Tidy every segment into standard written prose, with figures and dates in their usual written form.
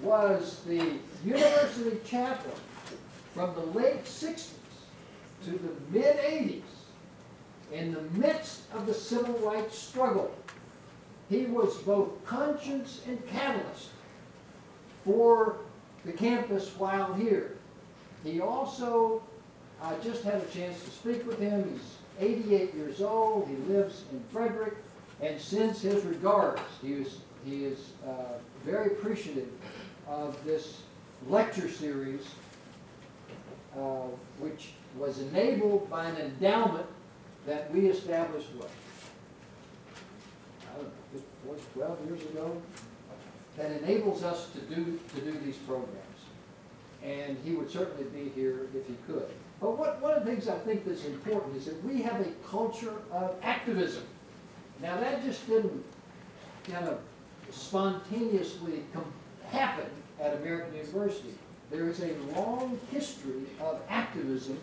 was the university chaplain from the late 60s to the mid-80s in the midst of the civil rights struggle. He was both conscience and catalyst for the campus while here. He also, I just had a chance to speak with him. He's 88 years old. He lives in Frederick and sends his regards. He is very appreciative of this lecture series, which was enabled by an endowment that we established, what, I don't know, 12 years ago, that enables us to do these programs. And he would certainly be here if he could. But one of the things I think that's important is that we have a culture of activism. Now that just didn't kind of spontaneously happen at American University. There is a long history of activism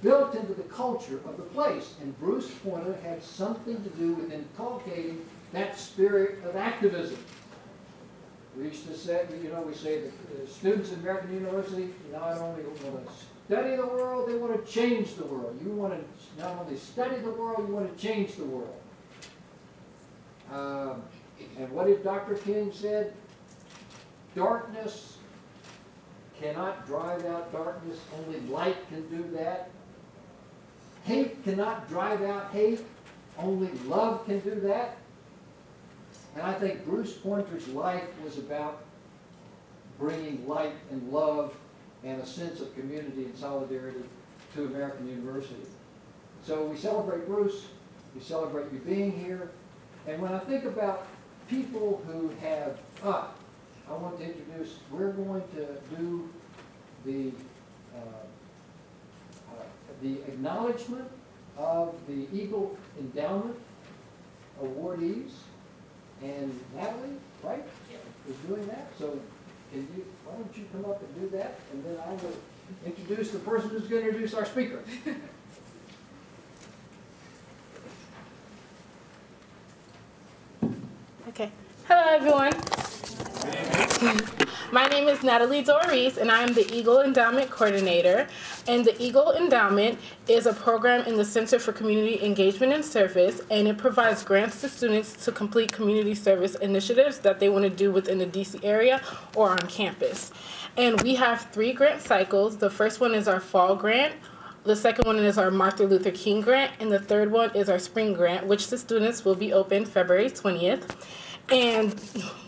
built into the culture of the place. And Bruce Pointer had something to do with inculcating that spirit of activism. We used to say, we say that the students at American University not only want to study the world, they want to change the world. You want to not only study the world, you want to change the world. And what did Dr. King said? Darkness cannot drive out darkness. Only light can do that. Hate cannot drive out hate. Only love can do that. And I think Bruce Pointer's life was about bringing light and love and a sense of community and solidarity to American University. So we celebrate Bruce. We celebrate you being here. And when I think about people who have, I want to introduce, we're going to do the acknowledgement of the Eagle Endowment awardees. And Natalie, right, is doing that. So why don't you come up and do that, and then I will introduce the person who's going to introduce our speaker. Okay. Hello, everyone. My name is Natalie Doris, and I am the Eagle Endowment Coordinator. And the Eagle Endowment is a program in the Center for Community Engagement and Service, and it provides grants to students to complete community service initiatives that they want to do within the DC area or on campus. And we have 3 grant cycles. The first one is our fall grant. The second one is our Martin Luther King grant, and the third one is our spring grant, which the students will be open February 20th. And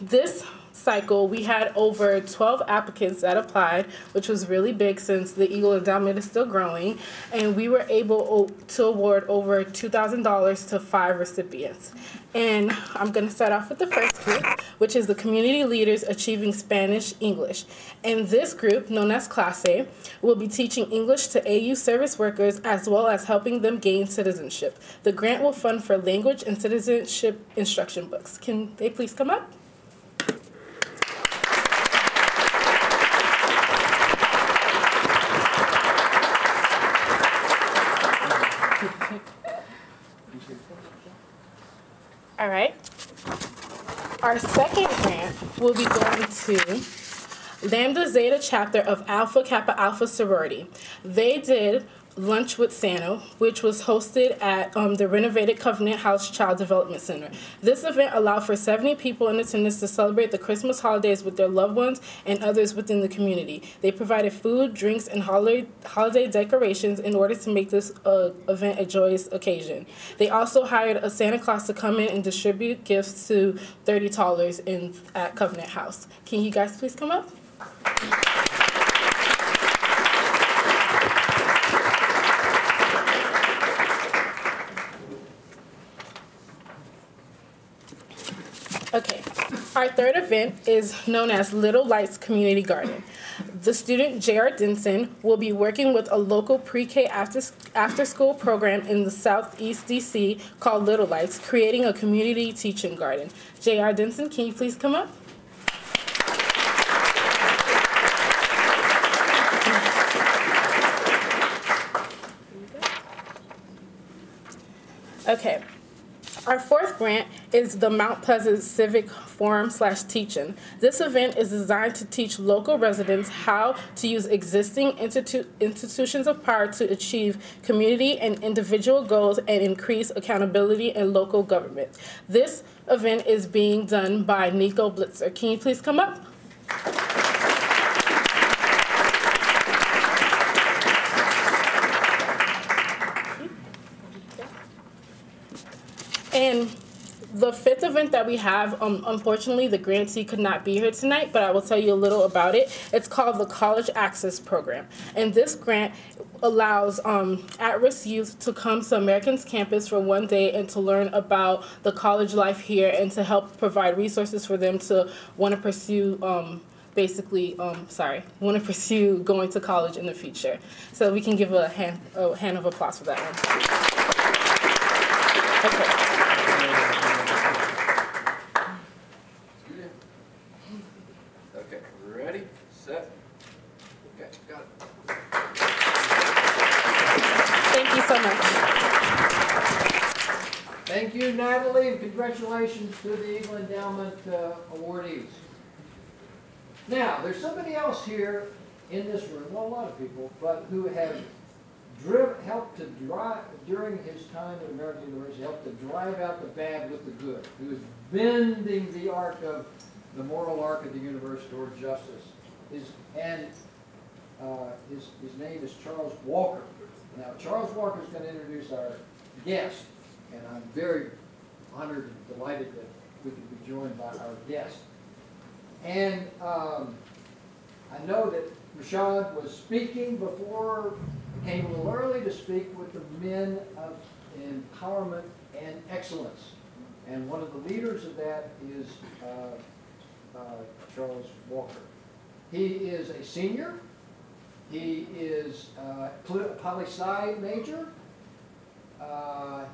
this cycle, we had over 12 applicants that applied, which was really big since the Eagle Endowment is still growing, and we were able to award over $2,000 to 5 recipients. And I'm going to start off with the first group, which is the Community Leaders Achieving Spanish English. And this group, known as Clase, will be teaching English to AU service workers as well as helping them gain citizenship. The grant will fund for language and citizenship instruction books. Can they please come up? All right. Our second grant will be going to Lambda Zeta chapter of Alpha Kappa Alpha sorority. They did Lunch with Santa, which was hosted at the renovated Covenant House Child Development Center. This event allowed for 70 people in attendance to celebrate the Christmas holidays with their loved ones and others within the community. They provided food, drinks, and holiday decorations in order to make this event a joyous occasion. They also hired a Santa Claus to come in and distribute gifts to 30 toddlers at Covenant House. Can you guys please come up? Okay, our third event is known as Little Lights Community Garden. The student J.R. Denson will be working with a local pre-K after-school program in the Southeast DC called Little Lights, creating a community teaching garden. J.R. Denson, can you please come up? Okay. Our fourth grant is the Mount Pleasant Civic Forum/Teach-In. This event is designed to teach local residents how to use existing institutions of power to achieve community and individual goals and increase accountability in local government. This event is being done by Nico Blitzer. Can you please come up? And the fifth event that we have, unfortunately, the grantee could not be here tonight, but I will tell you a little about it. It's called the College Access Program. And this grant allows at-risk youth to come to American's campus for one day and to learn about the college life here and to help provide resources for them to want to pursue want to pursue going to college in the future. So we can give a hand of applause for that one. Okay. Okay, ready, set, okay, got it. Thank you so much. Thank you, Natalie, and congratulations to the Eagle Endowment awardees. Now, there's somebody else here in this room, well, a lot of people, but who have helped to drive, during his time at American University, helped to drive out the bad with the good, who is bending the moral arc of the university toward justice. His name is Charles Walker. Now, Charles Walker is going to introduce our guest, and I'm very honored and delighted that we can be joined by our guest. And I know that Rashad was speaking before, came a little early to speak with the men of empowerment and excellence. And one of the leaders of that is Charles Walker. He is a senior. He is a poli-sci major.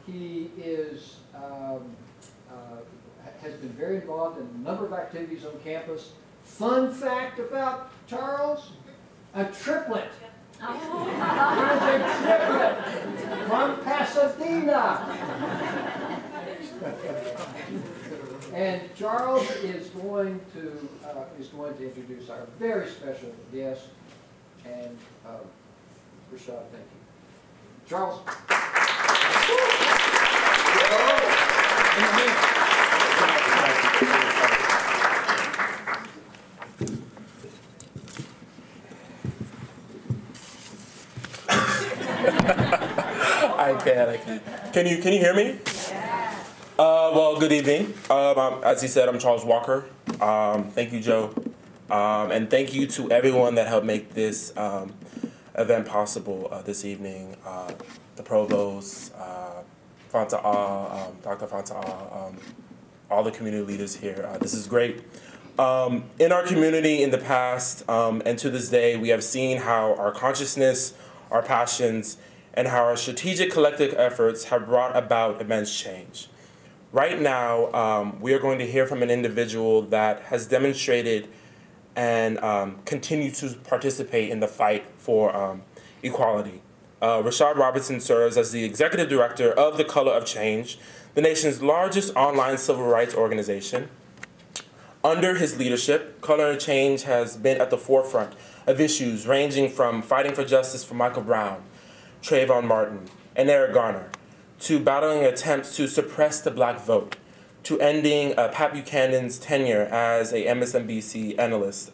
He is has been very involved in a number of activities on campus. Fun fact about Charles, a triplet. He is a triplet from Pasadena. And Charles is going to introduce our very special guest. And Rashad, thank you. Charles. I can. Can you hear me? Yeah. Well, good evening. As he said, I'm Charles Walker. Thank you, Joe. And thank you to everyone that helped make this event possible this evening. The provost, Fanta'a, Dr. Fanta'a, all the community leaders here. This is great. In our community in the past and to this day, we have seen how our consciousness, our passions, and how our strategic collective efforts have brought about immense change. Right now, we are going to hear from an individual that has demonstrated and continue to participate in the fight for equality. Rashad Robertson serves as the executive director of The Color of Change, the nation's largest online civil rights organization. Under his leadership, Color of Change has been at the forefront of issues ranging from fighting for justice for Michael Brown, Trayvon Martin, and Eric Garner, to battling attempts to suppress the black vote, to ending Pat Buchanan's tenure as a MSNBC analyst.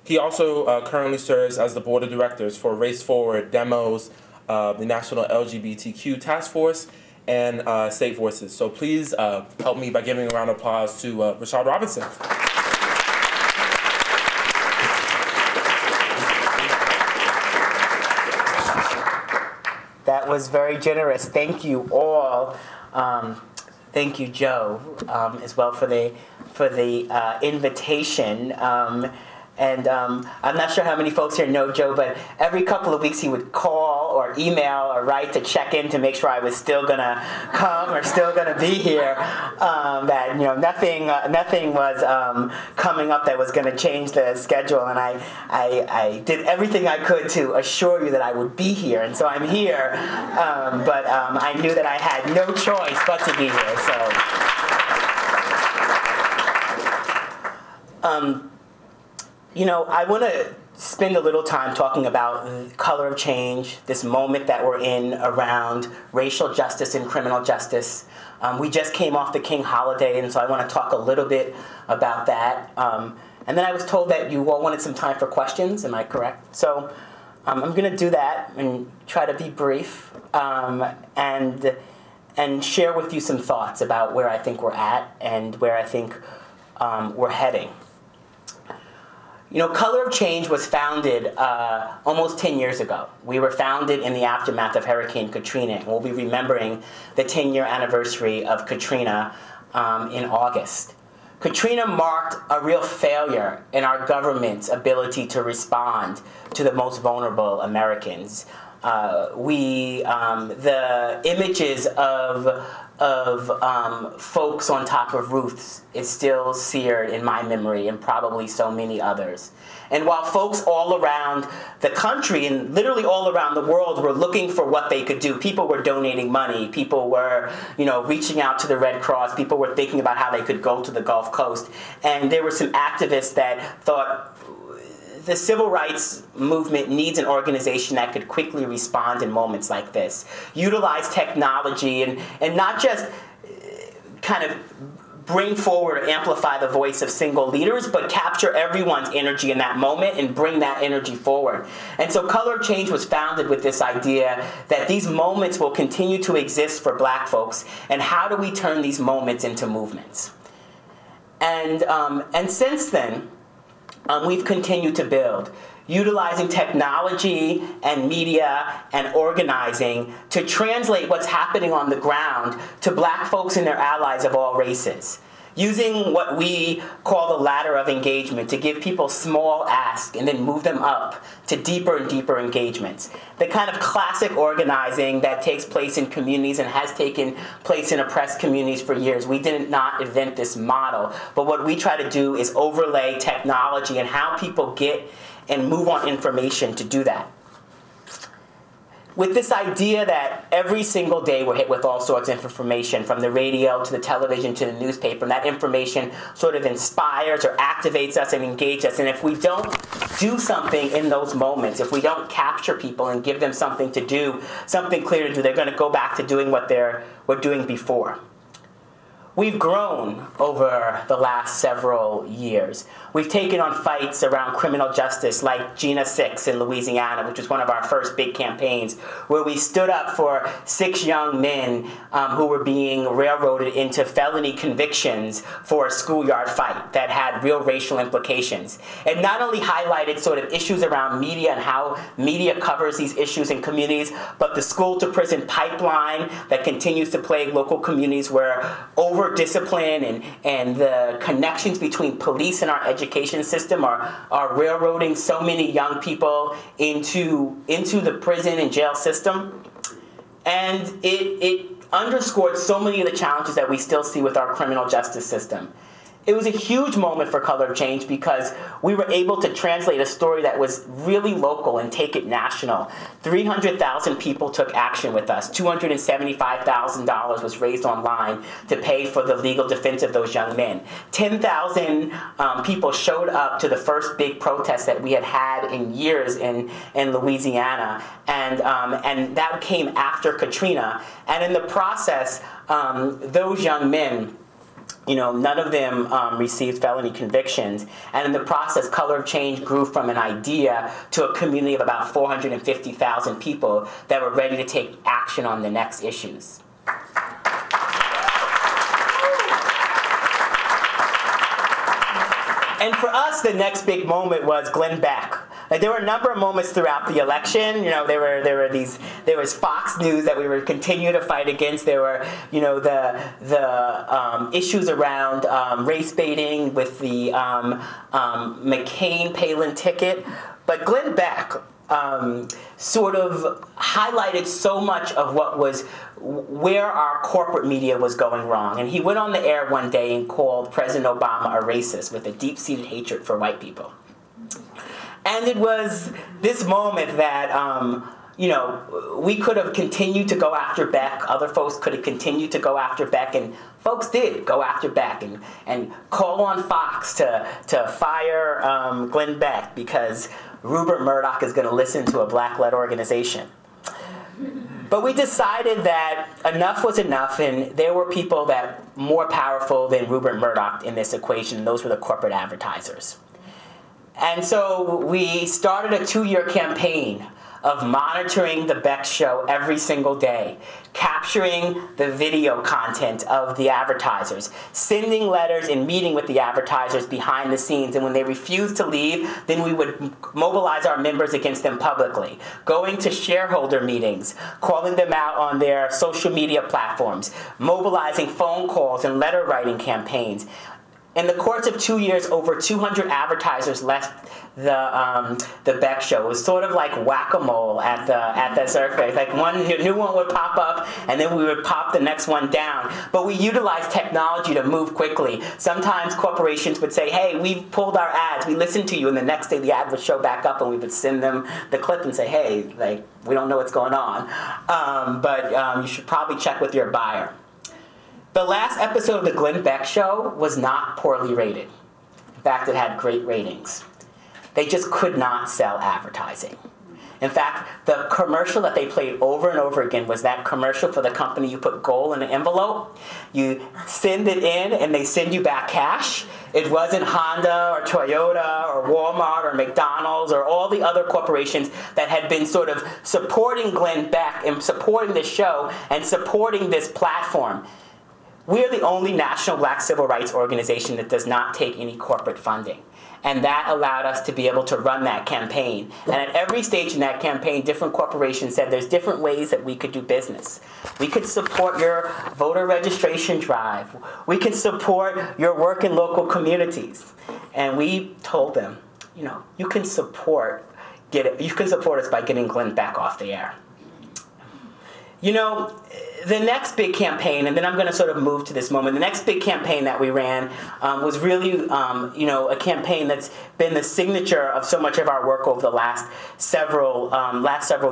He also currently serves as the board of directors for Race Forward, Demos, the National LGBTQ Task Force, and State Voices. So please help me by giving a round of applause to Rashad Robinson. That was very generous. Thank you all. Thank you, Joe, as well for the invitation. And I'm not sure how many folks here know Joe, but every couple of weeks he would call or email or write to check in to make sure I was still gonna come or still gonna be here. That nothing was coming up that was gonna change the schedule, and I did everything I could to assure you that I would be here, and so I'm here. But I knew that I had no choice but to be here. So. I want to spend a little time talking about color of change, this moment that we're in around racial justice and criminal justice. We just came off the King holiday, and so I want to talk a little bit about that. And then I was told that you all wanted some time for questions. Am I correct? So I'm going to do that and try to be brief and share with you some thoughts about where I think we're at and where I think we're heading. Color of Change was founded almost 10 years ago. We were founded in the aftermath of Hurricane Katrina. And we'll be remembering the 10-year anniversary of Katrina in August. Katrina marked a real failure in our government's ability to respond to the most vulnerable Americans. The images of folks on top of roofs is still seared in my memory and probably so many others. And while folks all around the country and literally all around the world were looking for what they could do, people were donating money, people were, reaching out to the Red Cross, people were thinking about how they could go to the Gulf Coast. And there were some activists that thought, the civil rights movement needs an organization that could quickly respond in moments like this. Utilize technology and not just kind of bring forward or amplify the voice of single leaders, but capture everyone's energy in that moment and bring that energy forward. And so Color of Change was founded with this idea that these moments will continue to exist for Black folks, and how do we turn these moments into movements? And since then, we've continued to build, utilizing technology and media and organizing to translate what's happening on the ground to Black folks and their allies of all races. Using what we call the ladder of engagement to give people small asks and then move them up to deeper and deeper engagements. The kind of classic organizing that takes place in communities and has taken place in oppressed communities for years. We did not invent this model, but what we try to do is overlay technology and how people get and move on information to do that. With this idea that every single day we're hit with all sorts of information, from the radio to the television to the newspaper, and that information sort of inspires or activates us and engages us. And if we don't do something in those moments, if we don't capture people and give them something to do, something clear to do, they're going to go back to doing what they were doing before. We've grown over the last several years. We've taken on fights around criminal justice like Gina 6 in Louisiana, which was one of our first big campaigns, where we stood up for 6 young men who were being railroaded into felony convictions for a schoolyard fight that had real racial implications. It not only highlighted sort of issues around media and how media covers these issues in communities, but the school-to-prison pipeline that continues to plague local communities where over-discipline and the connections between police and our education system are railroading so many young people into the prison and jail system. And it underscored so many of the challenges that we still see with our criminal justice system. It was a huge moment for Color of Change because we were able to translate a story that was really local and take it national. 300,000 people took action with us. $275,000 was raised online to pay for the legal defense of those young men. 10,000 people showed up to the first big protest that we had in years in Louisiana, and that came after Katrina. And in the process, those young men, none of them received felony convictions. And in the process, Color of Change grew from an idea to a community of about 450,000 people that were ready to take action on the next issues. And for us, the next big moment was Glenn Beck. Like there were a number of moments throughout the election. You know, there was Fox News that we were continuing to fight against. There were, you know, the issues around race baiting with the McCain-Palin ticket. But Glenn Beck sort of highlighted so much of what was where our corporate media was going wrong. And he went on the air one day and called President Obama a racist with a deep-seated hatred for white people. And it was this moment that, you know, we could have continued to go after Beck. Other folks could have continued to go after Beck. And folks did go after Beck and call on Fox to fire Glenn Beck because Rupert Murdoch is going to listen to a black-led organization. But we decided that enough was enough, and there were people that more powerful than Rupert Murdoch in this equation, and those were the corporate advertisers. And so we started a 2-year campaign of monitoring the Beck Show every single day, capturing the video content of the advertisers, sending letters and meeting with the advertisers behind the scenes. And when they refused to leave, then we would mobilize our members against them publicly, going to shareholder meetings, calling them out on their social media platforms, mobilizing phone calls and letter writing campaigns. In the course of 2 years, over 200 advertisers left the Beck Show. It was sort of like whack-a-mole at the surface. Like one new one would pop up, and then we would pop the next one down. But we utilized technology to move quickly. Sometimes corporations would say, "Hey, we've pulled our ads. We listened to you," and the next day the ad would show back up, and we would send them the clip and say, "Hey, like we don't know what's going on, but you should probably check with your buyer." The last episode of the Glenn Beck Show was not poorly rated. In fact, it had great ratings. They just could not sell advertising. In fact, the commercial that they played over and over again was that commercial for the company you put gold in an envelope. You send it in and they send you back cash. It wasn't Honda or Toyota or Walmart or McDonald's or all the other corporations that had been sort of supporting Glenn Beck and supporting this show and supporting this platform. We are the only national black civil rights organization that does not take any corporate funding. And that allowed us to be able to run that campaign. And at every stage in that campaign, different corporations said there's different ways that we could do business. We could support your voter registration drive. We could support your work in local communities. And we told them, you know, you can support us by getting Glenn Beck off the air. You know, the next big campaign, and then I'm going to sort of move to this moment. The next big campaign that we ran was really, you know, a campaign that's been the signature of so much of our work over the last several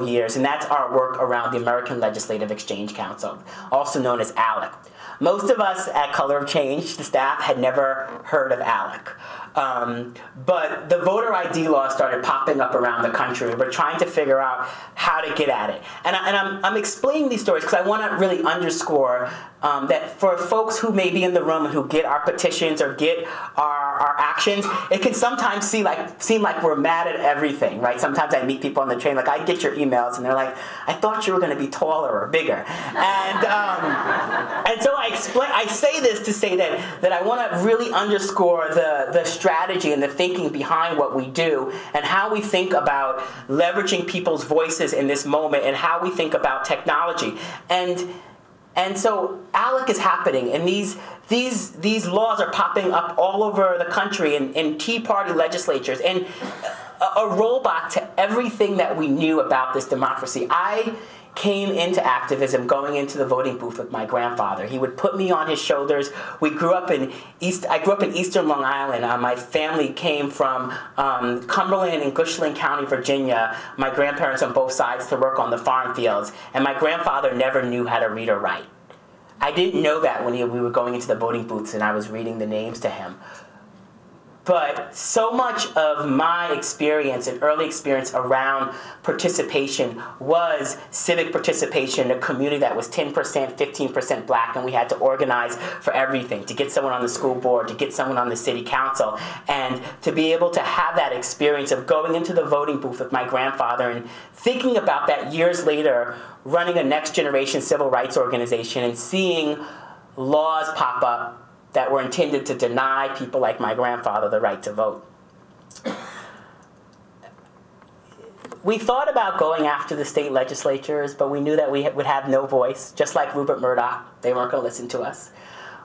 years, and that's our work around the American Legislative Exchange Council, also known as ALEC. Most of us at Color of Change, the staff, had never heard of ALEC. But the voter ID law started popping up around the country. We're trying to figure out how to get at it. And I'm explaining these stories because I want to really underscore that for folks who may be in the room and who get our petitions or get our actions, it can sometimes seem like we're mad at everything, right? Sometimes I meet people on the train, like I get your emails and they're like, "I thought you were going to be taller or bigger." And so I say this to say that I want to really underscore the strategy and the thinking behind what we do and how we think about leveraging people's voices in this moment and how we think about technology. And so ALEC is happening, and these laws are popping up all over the country in Tea Party legislatures, and a rollback to everything that we knew about this democracy. I came into activism going into the voting booth with my grandfather. He would put me on his shoulders. I grew up in eastern Long Island. My family came from Cumberland and Gushland County, Virginia. My grandparents on both sides to work on the farm fields. And my grandfather never knew how to read or write. I didn't know that when we were going into the voting booths and I was reading the names to him. But so much of my experience and early experience around participation was civic participation, a community that was 10%, 15% black, and we had to organize for everything, to get someone on the school board, to get someone on the city council, and to be able to have that experience of going into the voting booth with my grandfather and thinking about that years later, running a next generation civil rights organization and seeing laws pop up that were intended to deny people like my grandfather the right to vote. we thought about going after the state legislatures, but we knew that we would have no voice, just like Rupert Murdoch. They weren't going to listen to us.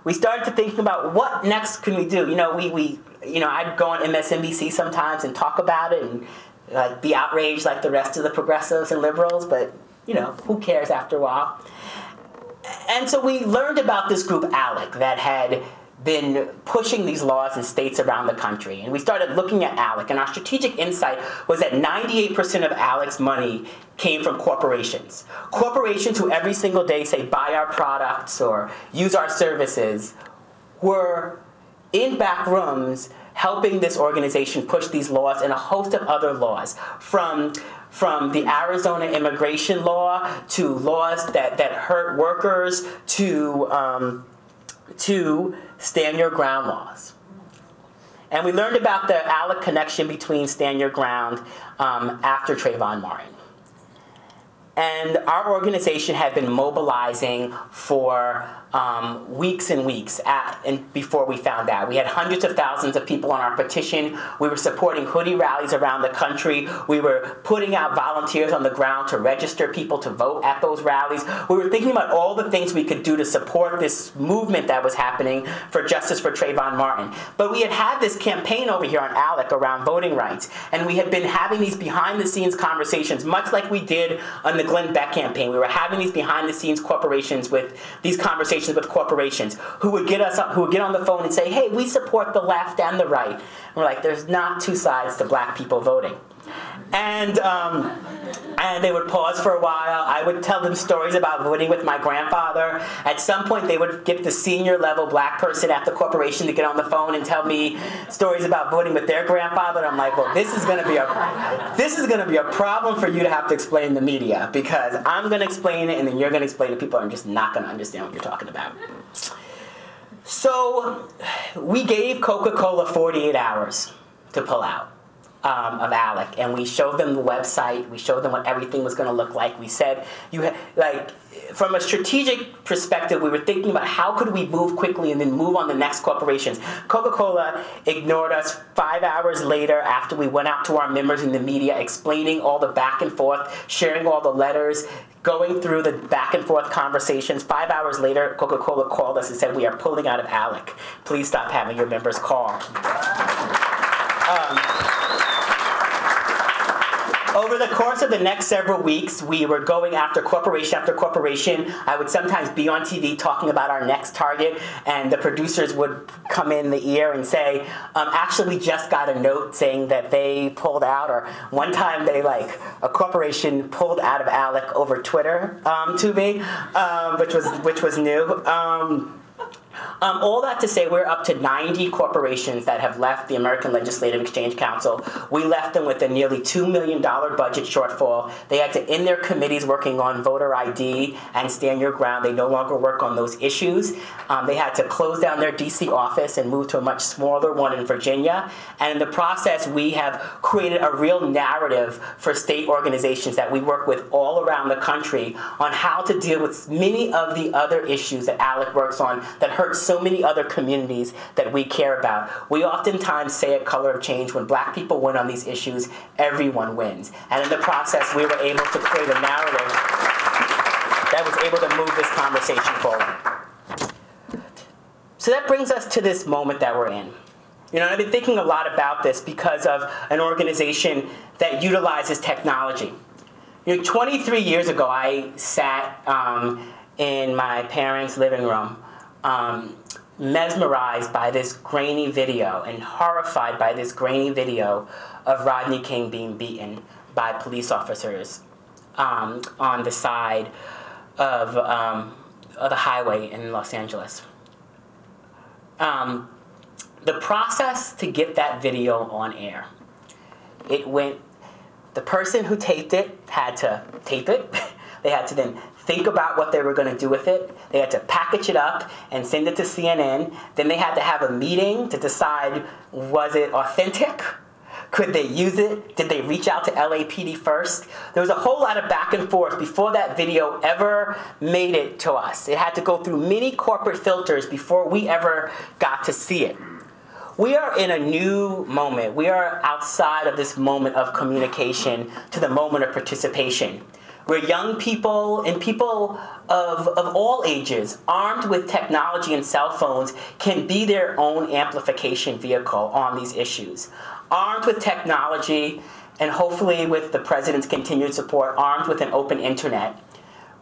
We started to thinking about what next can we do. I'd go on MSNBC sometimes and talk about it and like be outraged like the rest of the progressives and liberals, but who cares after a while? And so we learned about this group, ALEC, that had been pushing these laws in states around the country. And we started looking at ALEC, and our strategic insight was that 98% of ALEC's money came from corporations. Corporations who every single day say, buy our products or use our services, were in back rooms helping this organization push these laws and a host of other laws, from the Arizona immigration law to laws that hurt workers to stand your ground laws. And we learned about the ALEC connection between stand your ground after Trayvon Martin. And our organization had been mobilizing for weeks and weeks and before we found out. We had hundreds of thousands of people on our petition. We were supporting hoodie rallies around the country. We were putting out volunteers on the ground to register people to vote at those rallies. We were thinking about all the things we could do to support this movement that was happening for justice for Trayvon Martin. But we had this campaign over here on ALEC around voting rights, and we had been having these behind-the-scenes conversations, much like we did on the Glenn Beck campaign. We were having these behind-the-scenes conversations with corporations who would get on the phone and say, hey, we support the left and the right. And we're like, there's not two sides to black people voting. And they would pause for a while. I would tell them stories about voting with my grandfather. At some point, they would get the senior level black person at the corporation to get on the phone and tell me stories about voting with their grandfather. And I'm like, well, this is going to be a problem for you to have to explain to the media, because I'm going to explain it and then you're going to explain it. People are just not going to understand what you're talking about. So we gave Coca-Cola 48 hours to pull out of ALEC, and we showed them the website. We showed them what everything was going to look like. We said, from a strategic perspective, we were thinking about how could we move quickly and then move on the next corporations. Coca-Cola ignored us 5 hours later after we went out to our members in the media, explaining all the back and forth, sharing all the letters, going through the back and forth conversations. 5 hours later, Coca-Cola called us and said, we are pulling out of ALEC. Please stop having your members call. Over the course of the next several weeks, we were going after corporation after corporation. I would sometimes be on TV talking about our next target, and the producers would come in the ear and say, actually, we just got a note saying that they pulled out, or one time a corporation pulled out of ALEC over Twitter to me, which was new. All that to say, we're up to 90 corporations that have left the American Legislative Exchange Council. We left them with a nearly $2 million budget shortfall. They had to end their committees working on voter ID and stand your ground. They no longer work on those issues. They had to close down their DC office and move to a much smaller one in Virginia. And in the process, we have created a real narrative for state organizations that we work with all around the country on how to deal with many of the other issues that ALEC works on that hurt so many other communities that we care about. We oftentimes say at Color of Change, when black people win on these issues, everyone wins. And in the process, we were able to create a narrative that was able to move this conversation forward. So that brings us to this moment that we're in. I've been thinking a lot about this because of an organization that utilizes technology. 23 years ago, I sat in my parents' living room, mesmerized by this grainy video and horrified by this grainy video of Rodney King being beaten by police officers on the side of the highway in Los Angeles. The process to get that video on air, the person who taped it had to tape it. They had to then think about what they were going to do with it. They had to package it up and send it to CNN. Then they had to have a meeting to decide, was it authentic? Could they use it? Did they reach out to LAPD first? There was a whole lot of back and forth before that video ever made it to us. It had to go through many corporate filters before we ever got to see it. We are in a new moment. We are outside of this moment of communication to the moment of participation, where young people and people of all ages, armed with technology and cell phones, can be their own amplification vehicle on these issues. Armed with technology, and hopefully with the president's continued support, armed with an open internet,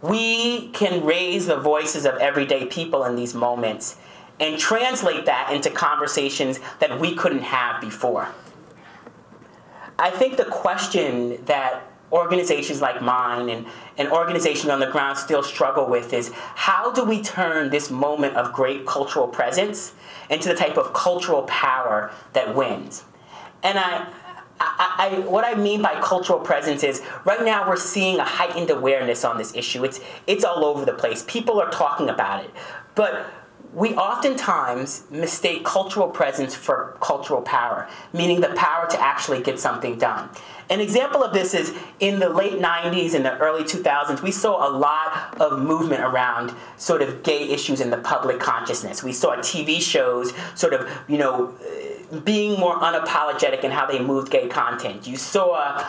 we can raise the voices of everyday people in these moments and translate that into conversations that we couldn't have before. I think the question that organizations like mine and organizations on the ground still struggle with is, how do we turn this moment of great cultural presence into the type of cultural power that wins? And what I mean by cultural presence is, right now we're seeing a heightened awareness on this issue. It's all over the place. People are talking about it. But we oftentimes mistake cultural presence for cultural power, meaning the power to actually get something done. An example of this is in the late 90s and the early 2000s, we saw a lot of movement around sort of gay issues in the public consciousness. We saw TV shows sort of, being more unapologetic in how they moved gay content. You saw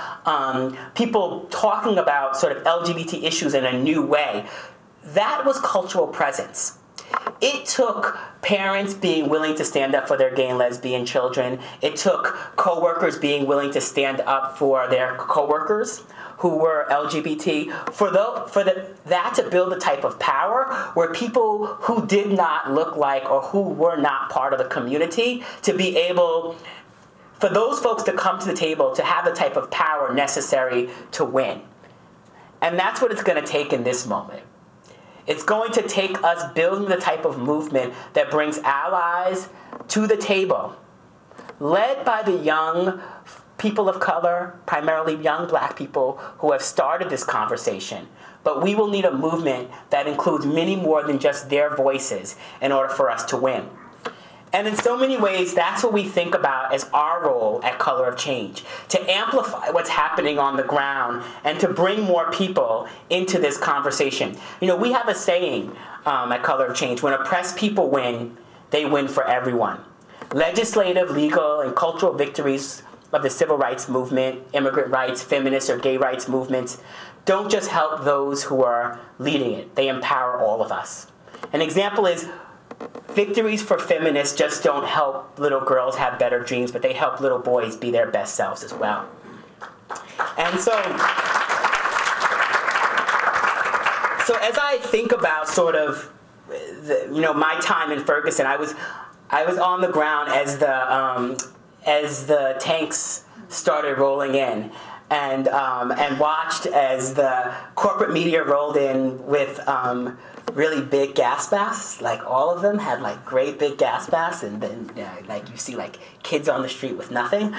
people talking about sort of LGBT issues in a new way. That was cultural presence. It took parents being willing to stand up for their gay and lesbian children. It took coworkers being willing to stand up for their coworkers who were LGBT, that to build a type of power where people who did not look like or who were not part of the community, to be able, for those folks to come to the table, to have the type of power necessary to win. And that's what it's going to take in this moment. It's going to take us building the type of movement that brings allies to the table, led by the young people of color, primarily young black people who have started this conversation. But we will need a movement that includes many more than just their voices in order for us to win. And in so many ways, that's what we think about as our role at Color of Change, to amplify what's happening on the ground and to bring more people into this conversation. We have a saying at Color of Change: when oppressed people win, they win for everyone. Legislative, legal, and cultural victories of the civil rights movement, immigrant rights, feminist or gay rights movements don't just help those who are leading it. They empower all of us. An example is, victories for feminists just don't help little girls have better dreams, but they help little boys be their best selves as well. And so as I think about sort of my time in Ferguson, I was on the ground as the tanks started rolling in, and watched as the corporate media rolled in with really big gas masks. Like, all of them had like great big gas masks, and then like you see like kids on the street with nothing.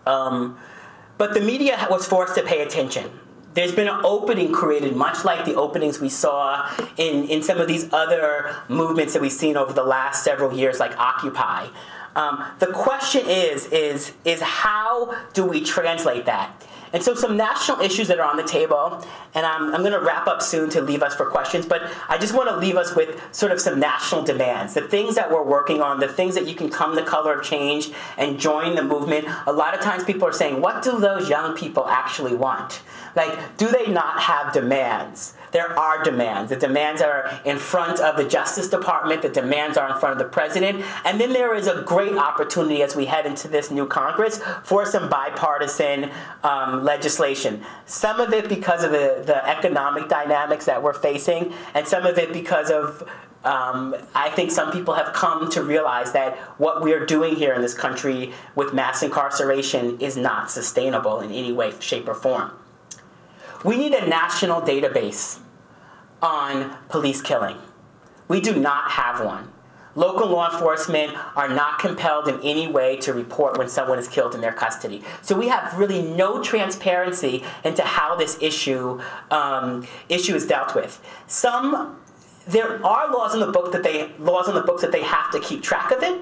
But the media was forced to pay attention. There's been an opening created, much like the openings we saw in some of these other movements that we've seen over the last several years, like Occupy. The question is how do we translate that? And so some national issues that are on the table, and I'm going to wrap up soon to leave us for questions, but I just want to leave us with sort of some national demands, the things that we're working on, the things that you can come to Color of Change and join the movement. A lot of times people are saying, what do those young people actually want? Like, do they not have demands? There are demands. The demands are in front of the Justice Department. The demands are in front of the president. And then there is a great opportunity as we head into this new Congress for some bipartisan legislation. Some of it because of the economic dynamics that we're facing, and some of it because of I think some people have come to realize that what we are doing here in this country with mass incarceration is not sustainable in any way, shape, or form. We need a national database on police killing. We do not have one. Local law enforcement are not compelled in any way to report when someone is killed in their custody. So we have really no transparency into how this issue is dealt with. There are laws in the book that they have to keep track of it.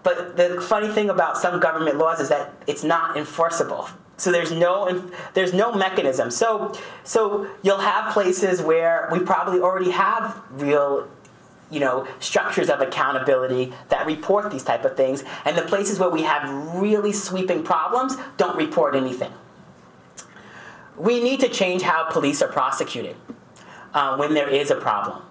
But the funny thing about some government laws is that it's not enforceable. So there's no mechanism. So you'll have places where we probably already have real structures of accountability that report these type of things. And the places where we have really sweeping problems don't report anything. We need to change how police are prosecuted when there is a problem.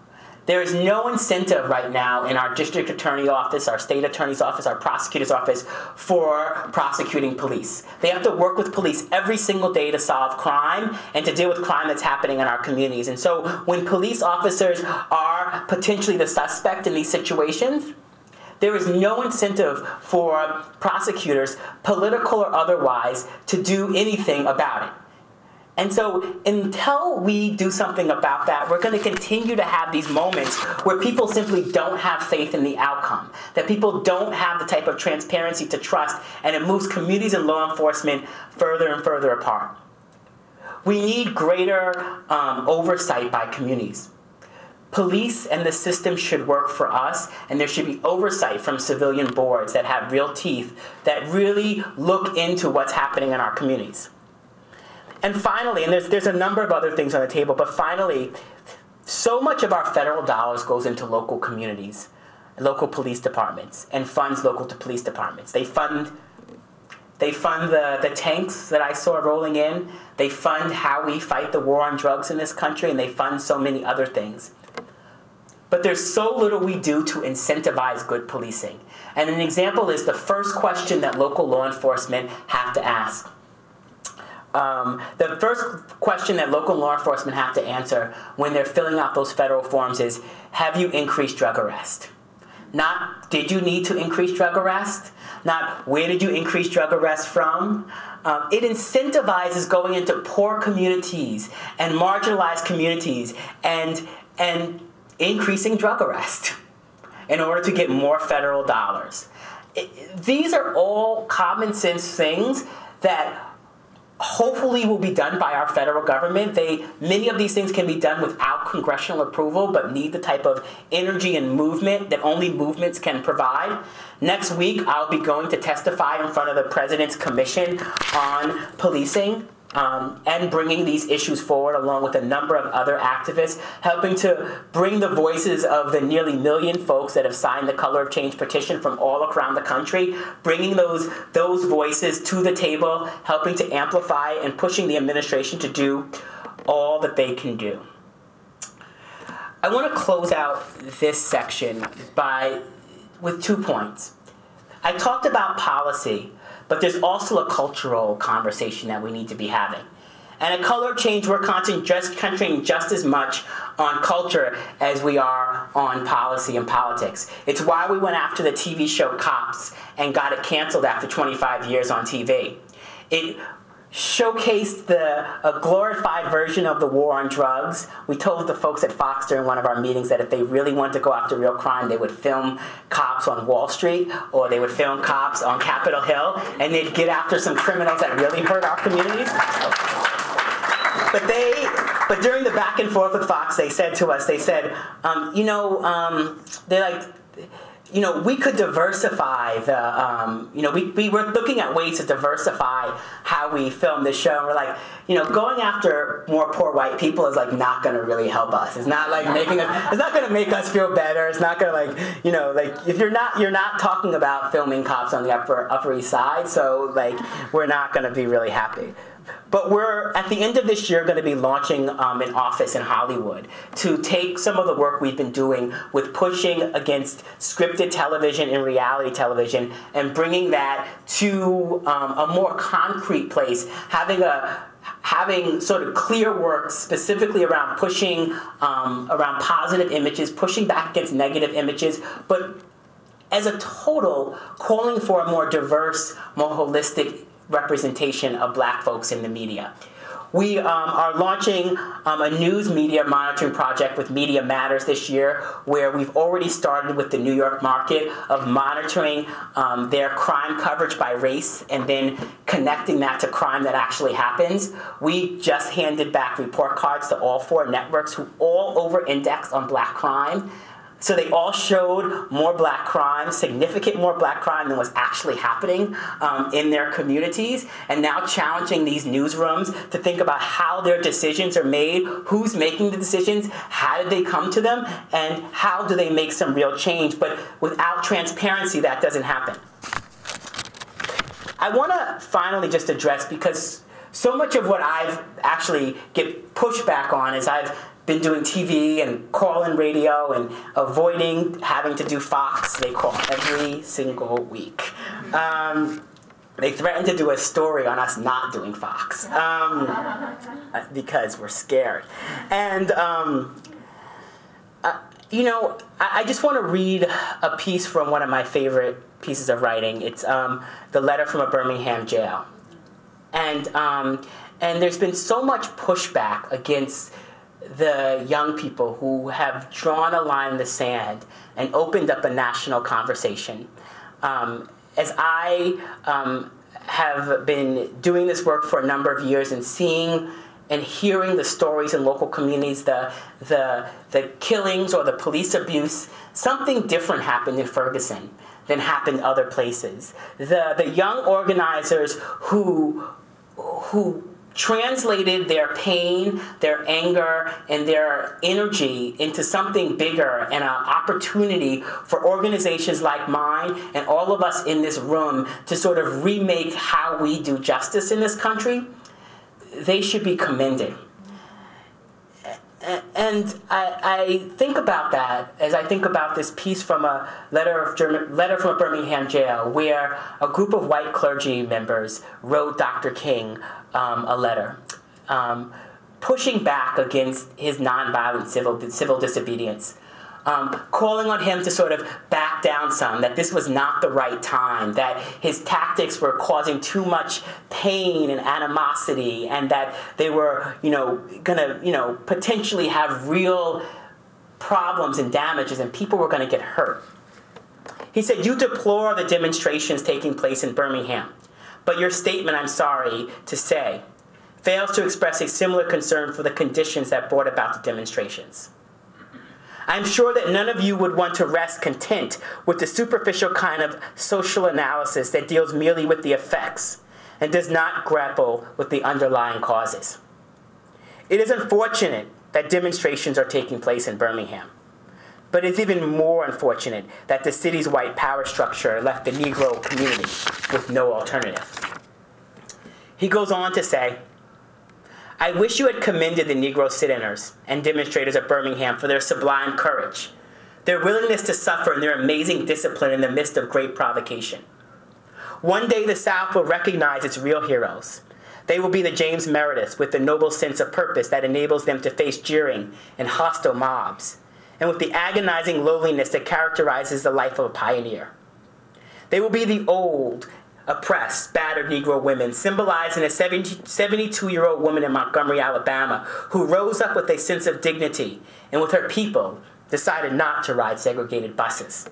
There is no incentive right now in our district attorney office, our state attorney's office, our prosecutor's office for prosecuting police. They have to work with police every single day to solve crime and to deal with crime that's happening in our communities. And so when police officers are potentially the suspect in these situations, there is no incentive for prosecutors, political or otherwise, to do anything about it. And so until we do something about that, we're going to continue to have these moments where people simply don't have faith in the outcome, that people don't have the type of transparency to trust, and it moves communities and law enforcement further and further apart. We need greater oversight by communities. Police and the system should work for us, and there should be oversight from civilian boards that have real teeth, that really look into what's happening in our communities. And finally, and there's a number of other things on the table, but finally, so much of our federal dollars goes into local communities, local police departments, and funds local to police departments. They fund the tanks that I saw rolling in. They fund how we fight the war on drugs in this country, and they fund so many other things. But there's so little we do to incentivize good policing. And an example is the first question that local law enforcement have to ask. The first question that local law enforcement have to answer when they're filling out those federal forms is, have you increased drug arrest? Not, did you need to increase drug arrest? Not, where did you increase drug arrest from? It incentivizes going into poor communities and marginalized communities and increasing drug arrest in order to get more federal dollars. These are all common sense things that hopefully will be done by our federal government. Many of these things can be done without congressional approval, but need the type of energy and movement that only movements can provide. Next week, I'll be going to testify in front of the President's Commission on Policing, and bringing these issues forward along with a number of other activists, helping to bring the voices of the nearly 1 million folks that have signed the Color of Change petition from all around the country, bringing those voices to the table, helping to amplify and pushing the administration to do all that they can do. I want to close out this section with 2 points. I talked about policy, but there's also a cultural conversation that we need to be having. And at Color of Change, we're concentrating just as much on culture as we are on policy and politics. It's why we went after the TV show Cops and got it canceled after 25 years on TV. It showcased a glorified version of the war on drugs. We told the folks at Fox during one of our meetings that if they really wanted to go after real crime, they would film cops on Wall Street, or they would film cops on Capitol Hill, and they'd get after some criminals that really hurt our communities. But during the back and forth with Fox, they said to us, we could diversify we were looking at ways to diversify how we film this show. And we're like, going after more poor white people is like not going to really help us. It's not like it's not going to make us feel better. It's not going to if you're not talking about filming cops on the Upper East Side. So we're not going to be really happy. But we're, at the end of this year, going to be launching an office in Hollywood to take some of the work we've been doing with pushing against scripted television and reality television and bringing that to a more concrete place, having sort of clear work specifically around pushing around positive images, pushing back against negative images, but as a total, calling for a more diverse, more holistic representation of Black folks in the media. We are launching a news media monitoring project with Media Matters this year, where we've already started with the New York market of monitoring their crime coverage by race and then connecting that to crime that actually happens. We just handed back report cards to all 4 networks who all over-index on Black crime. So they all showed more black crime, significant more black crime than was actually happening in their communities, and now challenging these newsrooms to think about how their decisions are made, who's making the decisions, how did they come to them, and how do they make some real change. But without transparency, that doesn't happen. I want to finally just address, because so much of what I've actually get pushback on is I've been doing TV and call-in radio and avoiding having to do Fox. They call every single week. They threatened to do a story on us not doing Fox because we're scared. And, you know, I just want to read a piece from one of my favorite pieces of writing. It's the letter from a Birmingham jail. And there's been so much pushback against the young people who have drawn a line in the sand and opened up a national conversation. As I have been doing this work for a number of years and seeing and hearing the stories in local communities, the killings or the police abuse, something different happened in Ferguson than happened other places. The young organizers who translated their pain, their anger, and their energy into something bigger and an opportunity for organizations like mine and all of us in this room to sort of remake how we do justice in this country, they should be commended. And I think about that as I think about this piece from a letter from a Birmingham jail, where a group of white clergy members wrote Dr. King a letter pushing back against his nonviolent civil disobedience, calling on him to sort of back down some, that this was not the right time, that his tactics were causing too much pain and animosity, and that they were, gonna, potentially have real problems and damages, and people were gonna get hurt. He said, "You deplore the demonstrations taking place in Birmingham, but your statement, I'm sorry to say, fails to express a similar concern for the conditions that brought about the demonstrations. I'm sure that none of you would want to rest content with the superficial kind of social analysis that deals merely with the effects and does not grapple with the underlying causes. It is unfortunate that demonstrations are taking place in Birmingham, but it's even more unfortunate that the city's white power structure left the Negro community with no alternative." He goes on to say, "I wish you had commended the Negro sit-inners and demonstrators of Birmingham for their sublime courage, their willingness to suffer, and their amazing discipline in the midst of great provocation. One day the South will recognize its real heroes. They will be the James Merediths with the noble sense of purpose that enables them to face jeering and hostile mobs, and with the agonizing loneliness that characterizes the life of a pioneer. They will be the old, oppressed, battered Negro women, symbolized in a 72-year-old woman in Montgomery, Alabama, who rose up with a sense of dignity and with her people decided not to ride segregated buses,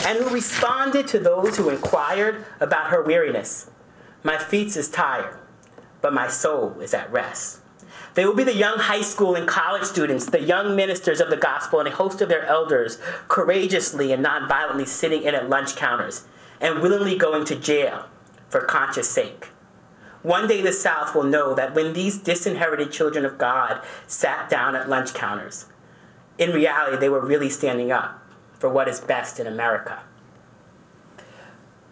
and who responded to those who inquired about her weariness. My feet is tired, but my soul is at rest. They will be the young high school and college students, the young ministers of the gospel, and a host of their elders, courageously and nonviolently sitting in at lunch counters and willingly going to jail for conscience sake. One day the South will know that when these disinherited children of God sat down at lunch counters, in reality they were really standing up for what is best in America."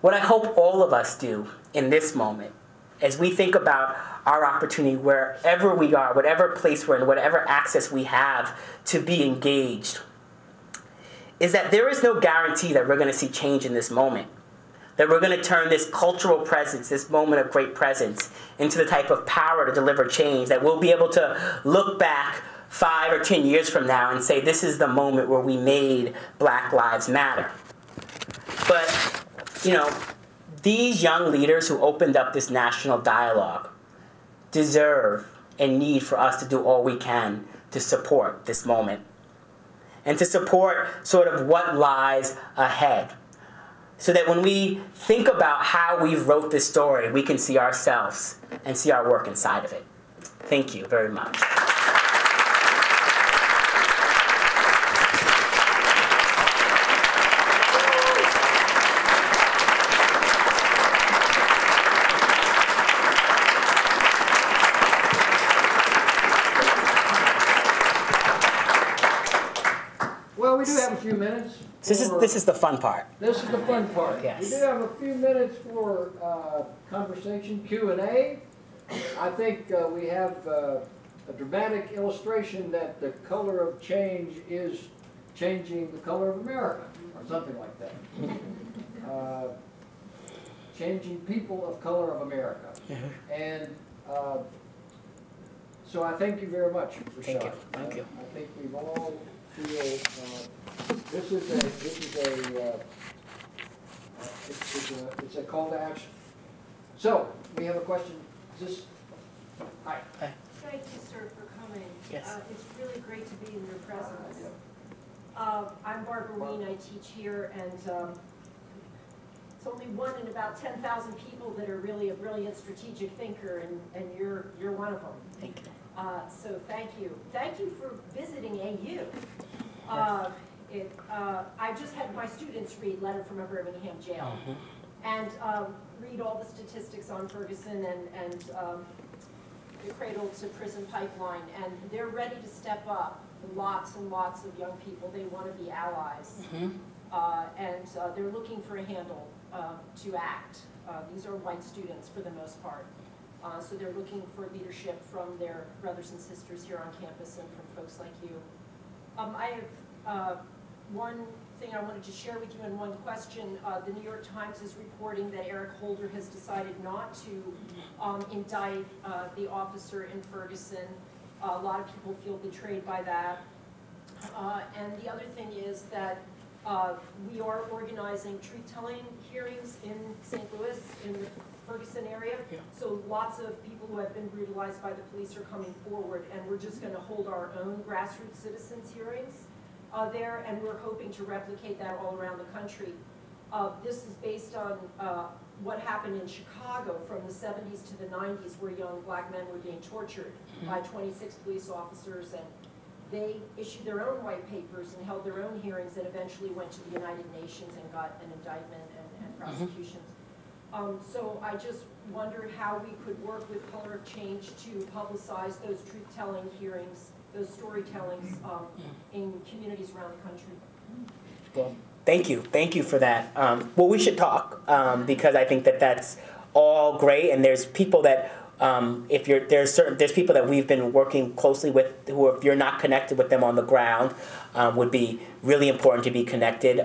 What I hope all of us do in this moment, as we think about our opportunity wherever we are, whatever place we're in, whatever access we have to be engaged, is that there is no guarantee that we're going to see change in this moment. That we're going to turn this cultural presence, this moment of great presence, into the type of power to deliver change, that we'll be able to look back 5 or 10 years from now and say, this is the moment where we made Black Lives Matter. But, these young leaders who opened up this national dialogue deserve and need for us to do all we can to support this moment and to support sort of what lies ahead, so that when we think about how we wrote this story, we can see ourselves and see our work inside of it. Thank you very much. Well, we do have a few minutes. This is the fun part. This is the fun part. Yes. We do have a few minutes for conversation, Q&A. I think we have a dramatic illustration that the color of change is changing the color of America, or something like that. Changing people of color of America. And so I thank you very much, Rashad. Thank you. I think we've all feel this is it's a call to action. So we have a question. Is this? Hi. Thank you, sir, for coming. Yes. It's really great to be in your presence. I'm Barbara Ween. I teach here, and it's only one in about 10,000 people that are really a brilliant strategic thinker, and you're one of them. Thank you. So thank you. Thank you for visiting AU. I just had my students read Letter from a Birmingham Jail, and read all the statistics on Ferguson and the cradle to prison pipeline, and they're ready to step up. Lots and lots of young people, they want to be allies, and they're looking for a handle to act. These are white students for the most part. So they're looking for leadership from their brothers and sisters here on campus and from folks like you. I have one thing I wanted to share with you and one question. The New York Times is reporting that Eric Holder has decided not to indict the officer in Ferguson. A lot of people feel betrayed by that. And the other thing is that we are organizing truth-telling hearings in St. Louis, in the Ferguson area. Yeah. So lots of people who have been brutalized by the police are coming forward, and we're just going to hold our own grassroots citizens hearings there, and we're hoping to replicate that all around the country. This is based on what happened in Chicago from the 70s to the 90s, where young black men were being tortured by 26 police officers, and they issued their own white papers and held their own hearings that eventually went to the United Nations and got an indictment and prosecutions. So I just wondered how we could work with Color of Change to publicize those truth-telling hearings, those storytellings in communities around the country. Well, thank you for that. Well, we should talk because I think that that's all great, and there's people that there's people that we've been working closely with who, if you're not connected with them on the ground, would be really important to be connected.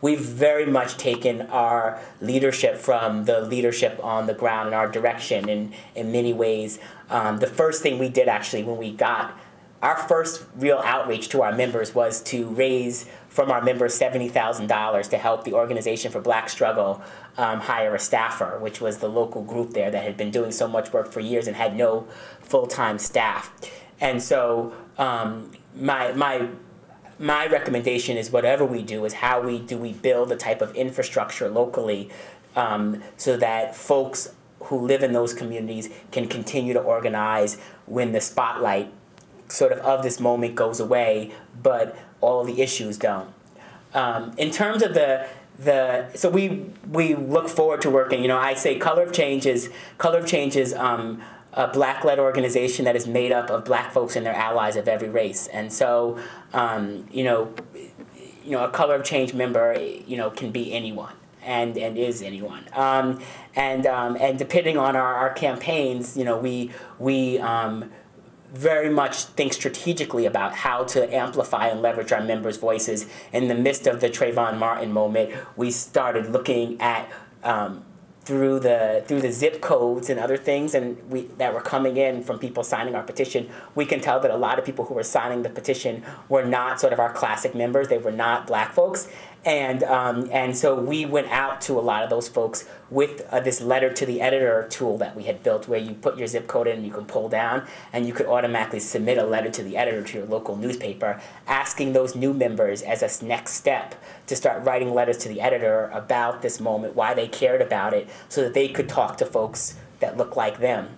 We've very much taken our leadership from the leadership on the ground and our direction in many ways. The first thing we did actually when we got our first real outreach to our members was to raise from our members $70,000 to help the Organization for Black Struggle hire a staffer, which was the local group there that had been doing so much work for years and had no full-time staff. And so my recommendation is whatever we do is how we build a type of infrastructure locally so that folks who live in those communities can continue to organize when the spotlight sort of this moment goes away, but all of the issues don't. In terms of so we look forward to working. You know, I say Color of Change is a Black-led organization that is made up of Black folks and their allies of every race. And so, a Color of Change member, can be anyone and is anyone. And depending on our campaigns, we very much think strategically about how to amplify and leverage our members' voices. In the midst of the Trayvon Martin moment, we started looking at through the zip codes and other things that were coming in from people signing our petition. We can tell that a lot of people who were signing the petition were not sort of our classic members. They were not Black folks. And so we went out to a lot of those folks with this letter to the editor tool that we had built, where you put your zip code in and you can pull down, and you could automatically submit a letter to the editor to your local newspaper, asking those new members as a next step to start writing letters to the editor about this moment, why they cared about it, so that they could talk to folks that look like them.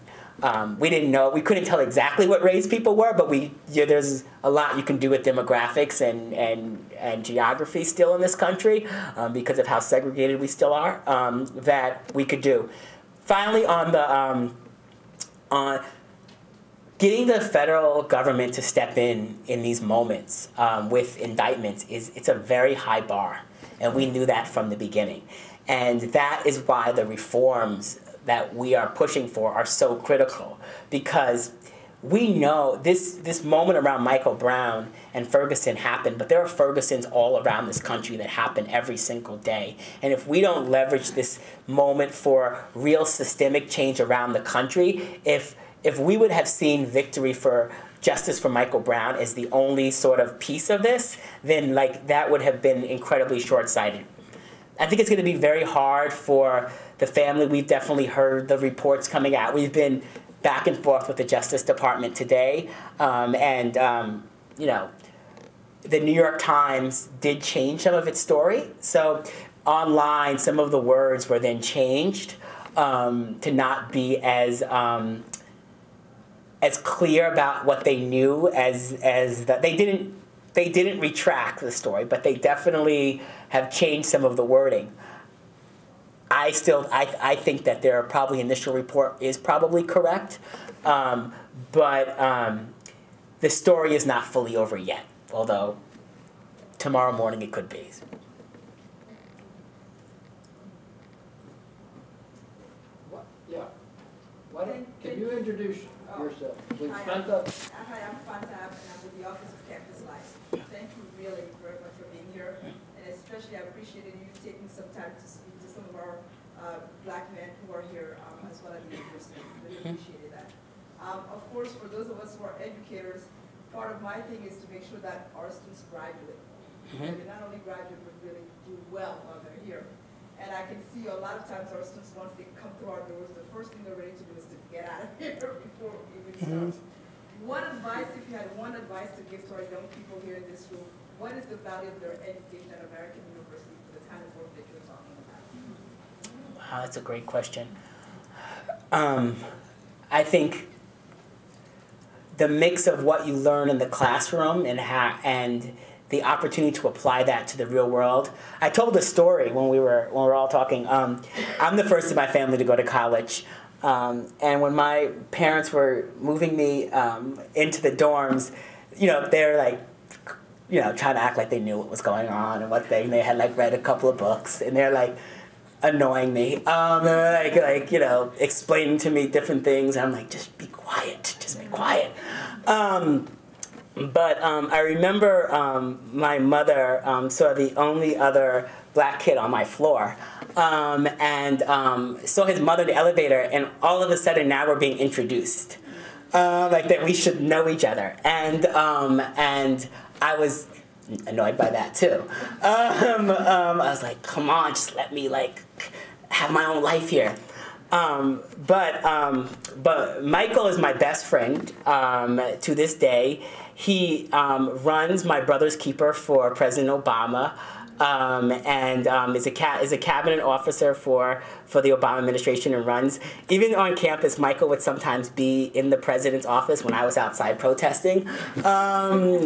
We couldn't tell exactly what race people were, but there's a lot you can do with demographics and geography still in this country because of how segregated we still are, that we could do. Finally, getting the federal government to step in these moments with indictments it's a very high bar, and we knew that from the beginning, and that is why the reforms that we are pushing for are so critical, because we know this moment around Michael Brown and Ferguson happened, but there are Fergusons all around this country that happen every single day. And if we don't leverage this moment for real systemic change around the country, if we would have seen victory for justice for Michael Brown as the only sort of piece of this, then like that would have been incredibly short-sighted. I think it's going to be very hard for the family. We've definitely heard the reports coming out. We've been back and forth with the Justice Department today, you know, the New York Times did change some of its story. So online, some of the words were then changed to not be as clear about what they knew as that they didn't retract the story, but they definitely have changed some of the wording. I think that their probably initial report is probably correct, but the story is not fully over yet, although tomorrow morning it could be. Can you introduce yourself? Please, Fanta. Hi, I'm Fanta, and I'm with the Office of Campus Life. Thank you really very much for being here, and especially I appreciated you taking some time to speak to some of our black men who are here as well at the university. Really appreciated that. Of course, for those of us who are educators, part of my thing is to make sure that our students graduate. They not only graduate, but really do well while they're here. And I can see a lot of times our students, once they come through our doors, the first thing they're ready to do is to get out of here before we even start. One advice, if you had one advice to give to our young people here in this room, what is the value of their education at American University for the kind of work that you're talking about? Wow, that's a great question. I think the mix of what you learn in the classroom and the opportunity to apply that to the real world. I told a story when we were all talking. I'm the first in my family to go to college, and when my parents were moving me into the dorms, you know, they're like, you know, trying to act like they knew what was going on and what they had like read a couple of books, and they're like annoying me. They're like you know, explaining to me different things. And I'm like, just be quiet, just be quiet. But I remember my mother saw the only other black kid on my floor, and saw his mother in the elevator, and all of a sudden now we're being introduced, like that we should know each other, and I was annoyed by that too. I was like, come on, just let me like have my own life here. But Michael is my best friend to this day. He runs my brother's keeper for President Obama, and is a cabinet officer for the Obama administration, and runs. Even on campus, Michael would sometimes be in the president's office when I was outside protesting. And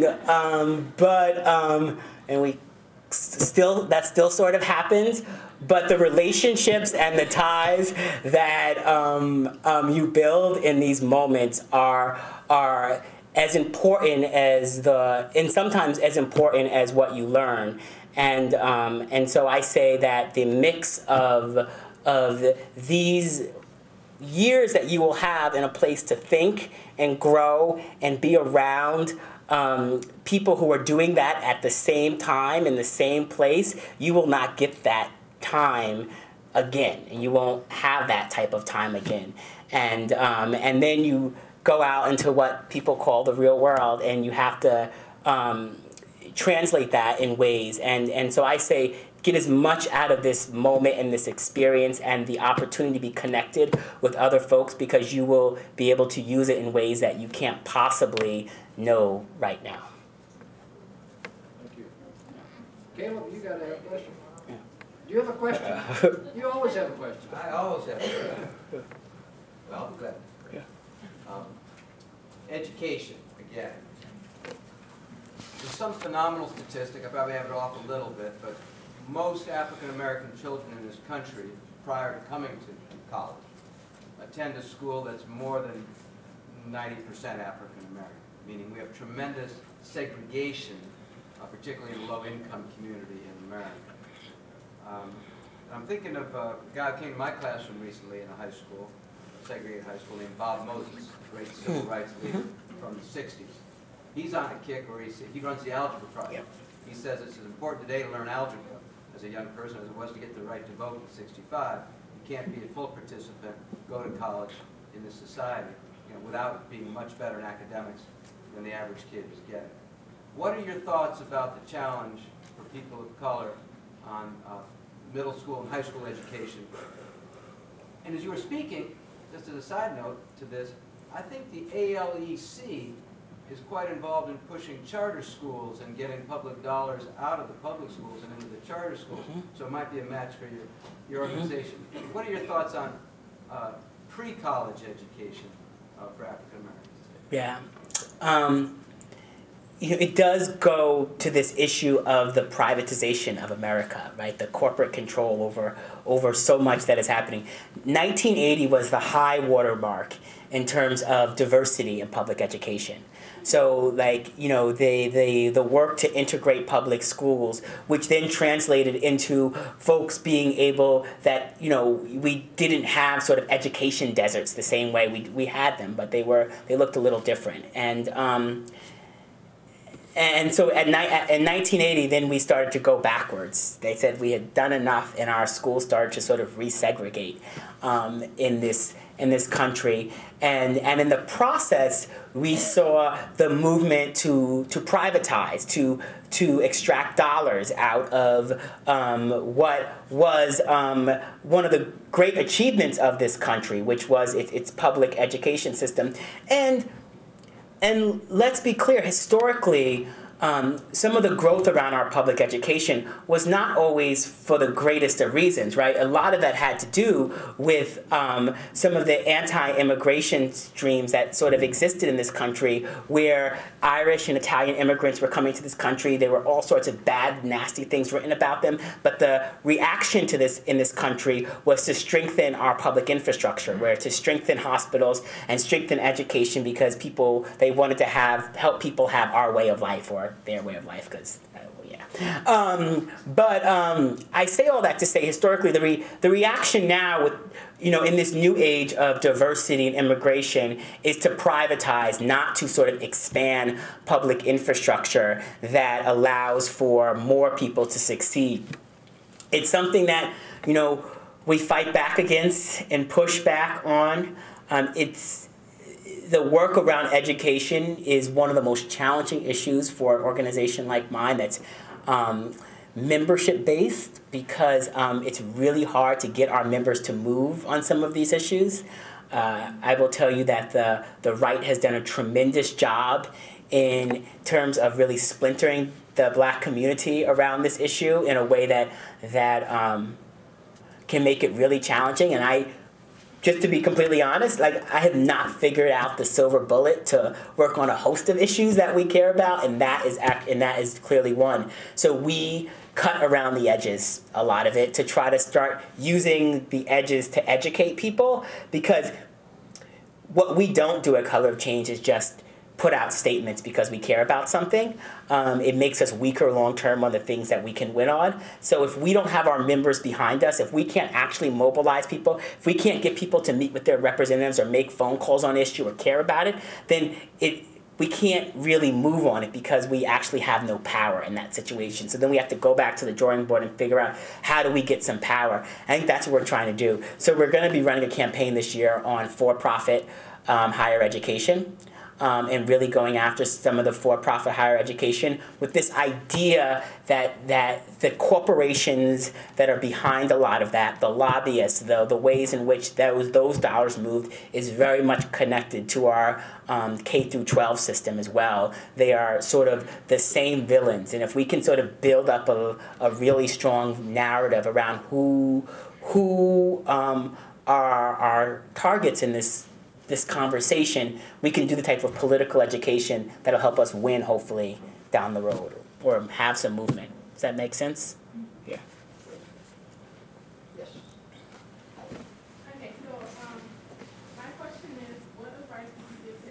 we that still sort of happens. But the relationships and the ties that you build in these moments are as important as and sometimes as important as what you learn. And so I say that the mix of these years that you will have in a place to think and grow and be around people who are doing that at the same time in the same place, you will not get that time again, and you won't have that type of time again. And then you go out into what people call the real world, and you have to translate that in ways. And so I say, get as much out of this moment and this experience and the opportunity to be connected with other folks, because you will be able to use it in ways that you can't possibly know right now. Thank you. Caleb, you got a question? Do you have a question? You always have a question. I always have a question. Well, I'm glad. Yeah. Education, again. There's some phenomenal statistic, I probably have it off a little bit, but most African-American children in this country, prior to coming to college, attend a school that's more than 90% African American, meaning we have tremendous segregation, particularly in a low-income community in America. I'm thinking of a guy who came to my classroom recently in a high school, segregated high school, named Bob Moses, a great civil rights leader from the 60s. He's on a kick where he runs the algebra project. He says it's as important today to learn algebra as a young person as it was to get the right to vote at 65. You can't be a full participant, go to college in this society, without being much better in academics than the average kid is getting. What are your thoughts about the challenge for people of color on middle school and high school education? And as you were speaking, just as a side note to this, I think the ALEC is quite involved in pushing charter schools and getting public dollars out of the public schools and into the charter schools. So it might be a match for your organization. What are your thoughts on pre-college education for African Americans? Yeah. It does go to this issue of the privatization of America, right? The corporate control over so much that is happening. 1980 was the high watermark in terms of diversity in public education. So, like, the work to integrate public schools, which then translated into folks being able that, we didn't have sort of education deserts the same way we had them, but they looked a little different. And so in 1980, then we started to go backwards. They said we had done enough, and our schools started to sort of resegregate in this country. And in the process, we saw the movement to privatize, to extract dollars out of what was one of the great achievements of this country, which was its public education system. And let's be clear, historically, some of the growth around our public education was not always for the greatest of reasons, right? A lot of that had to do with some of the anti-immigration streams that sort of existed in this country, where Irish and Italian immigrants were coming to this country. There were all sorts of bad, nasty things written about them. But the reaction to this in this country was to strengthen our public infrastructure, where to strengthen hospitals and strengthen education, because they wanted to help people have our way of life, or their way of life, because I say all that to say, historically, the reaction now with in this new age of diversity and immigration is to privatize, not to sort of expand public infrastructure that allows for more people to succeed. It's something that we fight back against and push back on. The work around education is one of the most challenging issues for an organization like mine that's membership-based, because it's really hard to get our members to move on some of these issues. I will tell you that the right has done a tremendous job in terms of really splintering the Black community around this issue in a way that can make it really challenging. And just to be completely honest, I have not figured out the silver bullet to work on a host of issues that we care about, and that is clearly one. So we cut around the edges, a lot of it, to try to start using the edges to educate people, because what we don't do at Color of Change is just put out statements because we care about something. It makes us weaker long-term on the things that we can win on. So if we don't have our members behind us, if we can't actually mobilize people, if we can't get people to meet with their representatives or make phone calls on issue or care about it, then we can't really move on it, because we actually have no power in that situation. So then we have to go back to the drawing board and figure out, how do we get some power? I think that's what we're trying to do. So we're going to be running a campaign this year on for-profit higher education. And really going after some of the for-profit higher education with this idea that the corporations that are behind a lot of that, the lobbyists, the ways in which those dollars moved, is very much connected to our K through 12 system as well. They are sort of the same villains, and if we can sort of build up a really strong narrative around who are our targets in this conversation, we can do the type of political education that'll help us win, hopefully, down the road, or have some movement. Does that make sense? Yeah. Yes. Okay, so my question is, what advice would you give to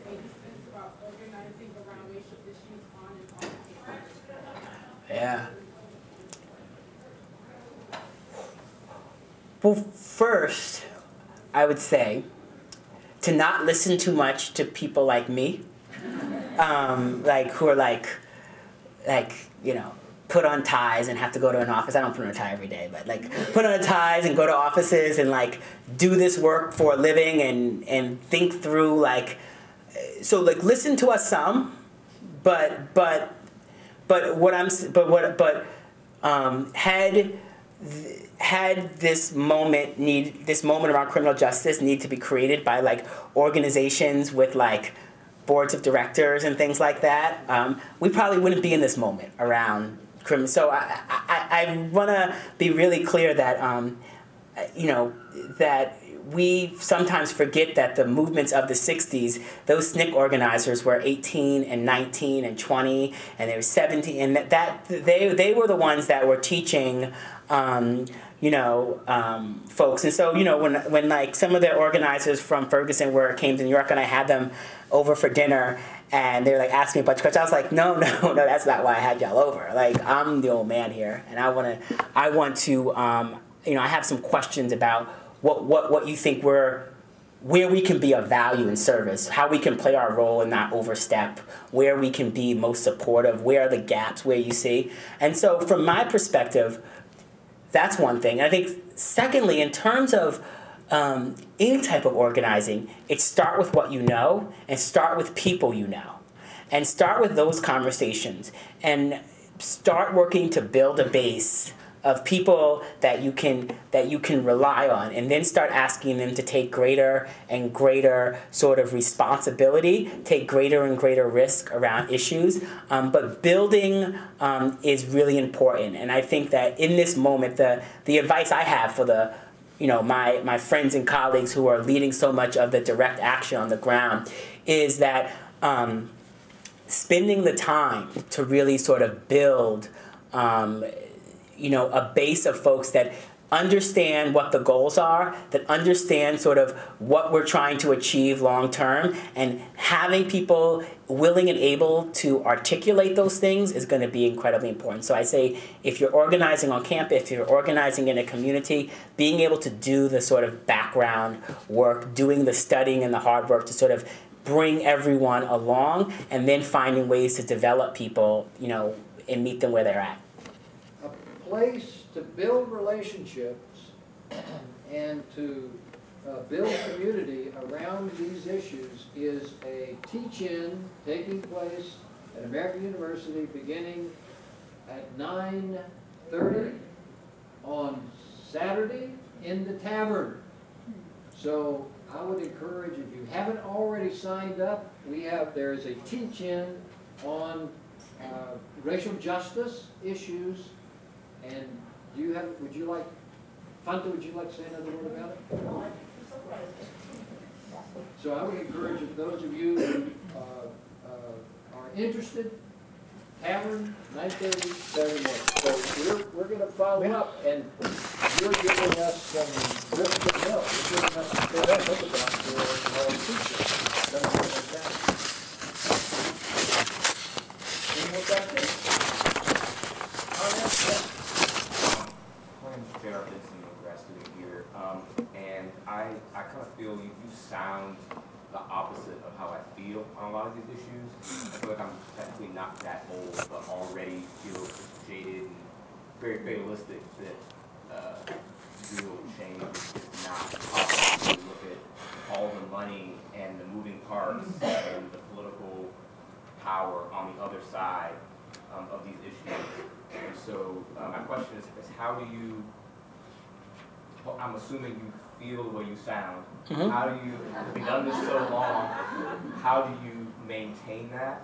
Yeah. Well, first, I would say to not listen too much to people like me, like who are like, you know, put on ties and have to go to an office. I don't put on a tie every day, but like put on ties and go to offices and like do this work for a living and think through like, so like listen to us some, but had this moment around criminal justice need to be created by like organizations with like boards of directors and things like that, we probably wouldn't be in this moment around criminal. So I want to be really clear that you know, that we sometimes forget that the movements of the 60s, those SNCC organizers were 18 and 19 and 20, and they were 17, and that they were the ones that were teaching, you know, folks. And so, you know, when like some of the organizers from Ferguson came to New York and I had them over for dinner, and they were like asking me a bunch of questions, I was like, no, that's not why I had y'all over. Like, I'm the old man here, and I want to, you know, I have some questions about what you think where we can be of value and service, how we can play our role and not overstep, where we can be most supportive, where are the gaps, where you see. And so from my perspective, that's one thing. And I think secondly, in terms of any type of organizing, it's start with what you know and start with people you know. And start with those conversations and start working to build a base of people that you can rely on, and then start asking them to take greater and greater sort of responsibility, take greater and greater risk around issues. But building is really important, and I think that in this moment, the advice I have for the, you know, my friends and colleagues who are leading so much of the direct action on the ground is that spending the time to really sort of build you know, a base of folks that understand what the goals are, that understand sort of what we're trying to achieve long term, and having people willing and able to articulate those things is going to be incredibly important. So I say, if you're organizing on campus, if you're organizing in a community, being able to do the sort of background work, doing the studying and the hard work to sort of bring everyone along, and then finding ways to develop people, you know, and meet them where they're at. Place to build relationships and to build community around these issues is a teach-in taking place at American University beginning at 9:30 on Saturday in the tavern. So I would encourage, if you haven't already signed up, there is a teach-in on racial justice issues. And would you like to say another word about it? So I would encourage those of you who are interested, tavern, 9:30 Saturday morning. So we're going to follow up, and you're giving us some real good help. You're giving us some good help for our teachers. Something like that. Any more questions? And I kind of feel you sound the opposite of how I feel on a lot of these issues. I feel like I'm technically not that old, but already feel jaded and very fatalistic that real change is not possible. You look at all the money and the moving parts and the political power on the other side of these issues. And so my question is how do you, I'm assuming you feel the way you sound. Mm-hmm. How do you, you've done this so long, how do you maintain that?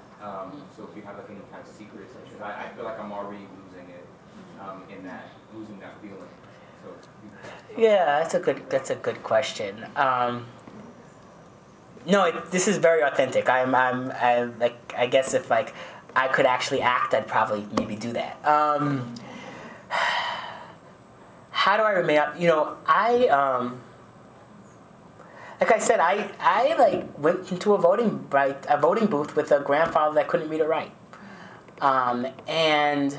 So if you have like any kind of secrets, because I feel like I'm already losing it losing that feeling. So yeah, that's a good question. No, this is very authentic. I'm like, I guess if like I could actually act, I'd probably maybe do that. How do I remain up? You know, like I said, I like went into a voting booth with a grandfather that couldn't read or write. And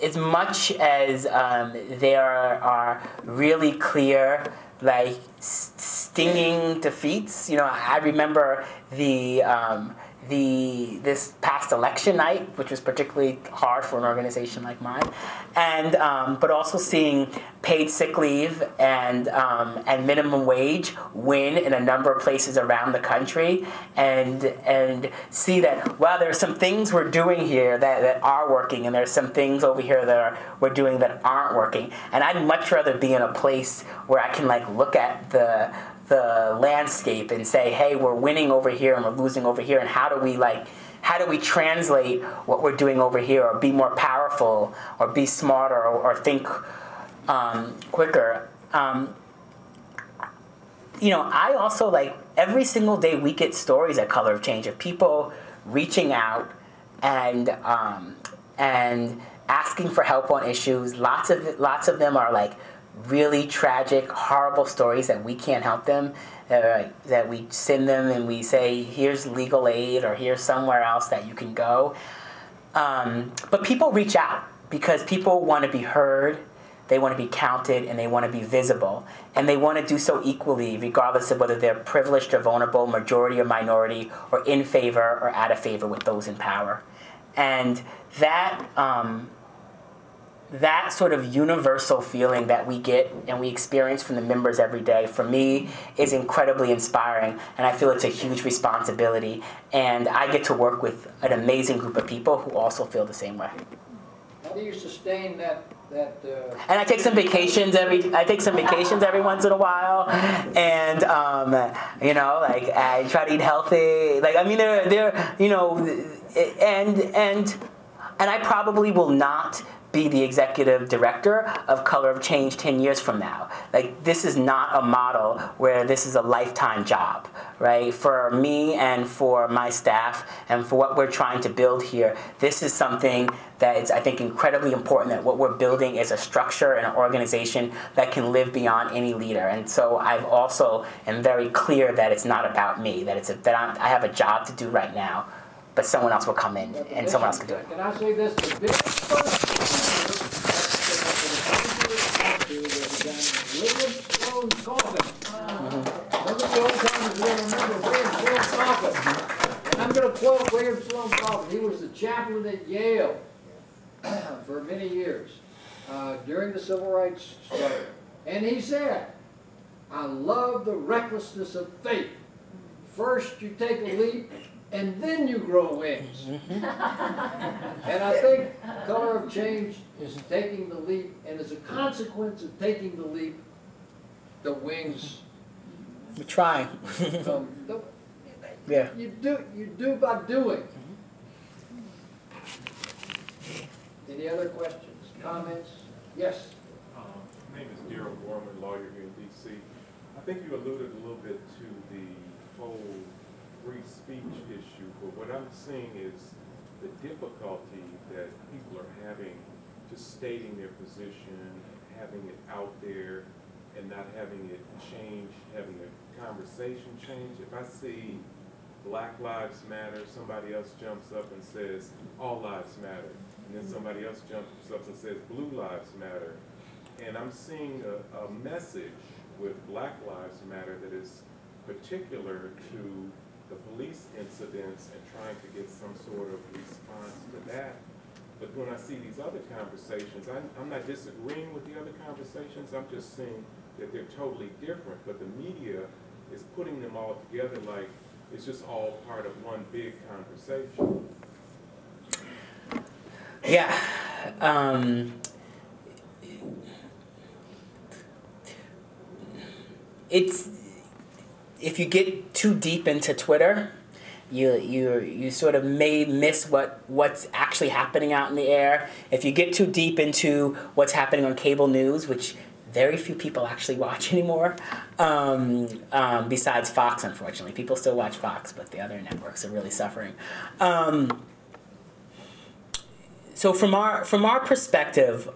as much as there are really clear, like, stinging defeats, you know, I remember this past election night, which was particularly hard for an organization like mine, and but also seeing paid sick leave and minimum wage win in a number of places around the country, and see that, wow, there are some things we're doing here that are working, and there's some things over here that we're doing that aren't working, and I'd much rather be in a place where I can, like, look at the landscape and say, hey, we're winning over here and we're losing over here, and how do we translate what we're doing over here, or be more powerful, or be smarter, or think quicker. You know, I also, like, every single day we get stories at Color of Change of people reaching out and asking for help on issues. Lots of them are, like, really tragic, horrible stories that we can't help them, that we send them and we say, here's legal aid, or here's somewhere else that you can go. But people reach out because people want to be heard, they want to be counted, and they want to be visible. And they want to do so equally, regardless of whether they're privileged or vulnerable, majority or minority, or in favor or out of favor with those in power. And that sort of universal feeling that we get and we experience from the members every day, for me, is incredibly inspiring, and I feel it's a huge responsibility, and I get to work with an amazing group of people who also feel the same way. How do you sustain that? And I take some vacations every once in a while, and you know, like, I try to eat healthy. Like, I mean, they're you know, and I probably will not be the executive director of Color of Change 10 years from now. Like, this is not a model where this is a lifetime job, right? For me and for my staff and for what we're trying to build here, this is something that is, I think, incredibly important, that what we're building is a structure and an organization that can live beyond any leader. And so I've also am very clear that it's not about me, that I have a job to do right now, but someone else will come in and someone else can do it. Can I say this? The big first William Sloan's coffin. Remember the old timers will remember William Sloan's coffin. And I'm going to quote William Sloan's coffin. He was the chaplain at Yale for many years during the Civil Rights struggle. And he said, I love the recklessness of faith. First you take a leap, and then you grow wings. And I think Color of Change is taking the leap, and as a consequence of taking the leap, the wings. We're trying. Yeah. You do by doing. Any other questions, comments? Yes. My name is Daryl Gorman, lawyer here in D.C. I think you alluded a little bit to the whole free speech issue, but what I'm seeing is the difficulty that people are having just stating their position, having it out there, and not having it change, having the conversation change. If I see Black Lives Matter, somebody else jumps up and says all lives matter, and then somebody else jumps up and says blue lives matter, and I'm seeing a message with Black Lives Matter that is particular to the police incidents and trying to get some sort of response to that. But when I see these other conversations, I'm not disagreeing with the other conversations, I'm just saying that they're totally different, but the media is putting them all together like it's just all part of one big conversation. Yeah. If you get too deep into Twitter, you sort of may miss what's actually happening out in the air. If you get too deep into what's happening on cable news, which very few people actually watch anymore, besides Fox, unfortunately. People still watch Fox, but the other networks are really suffering. So from our perspective,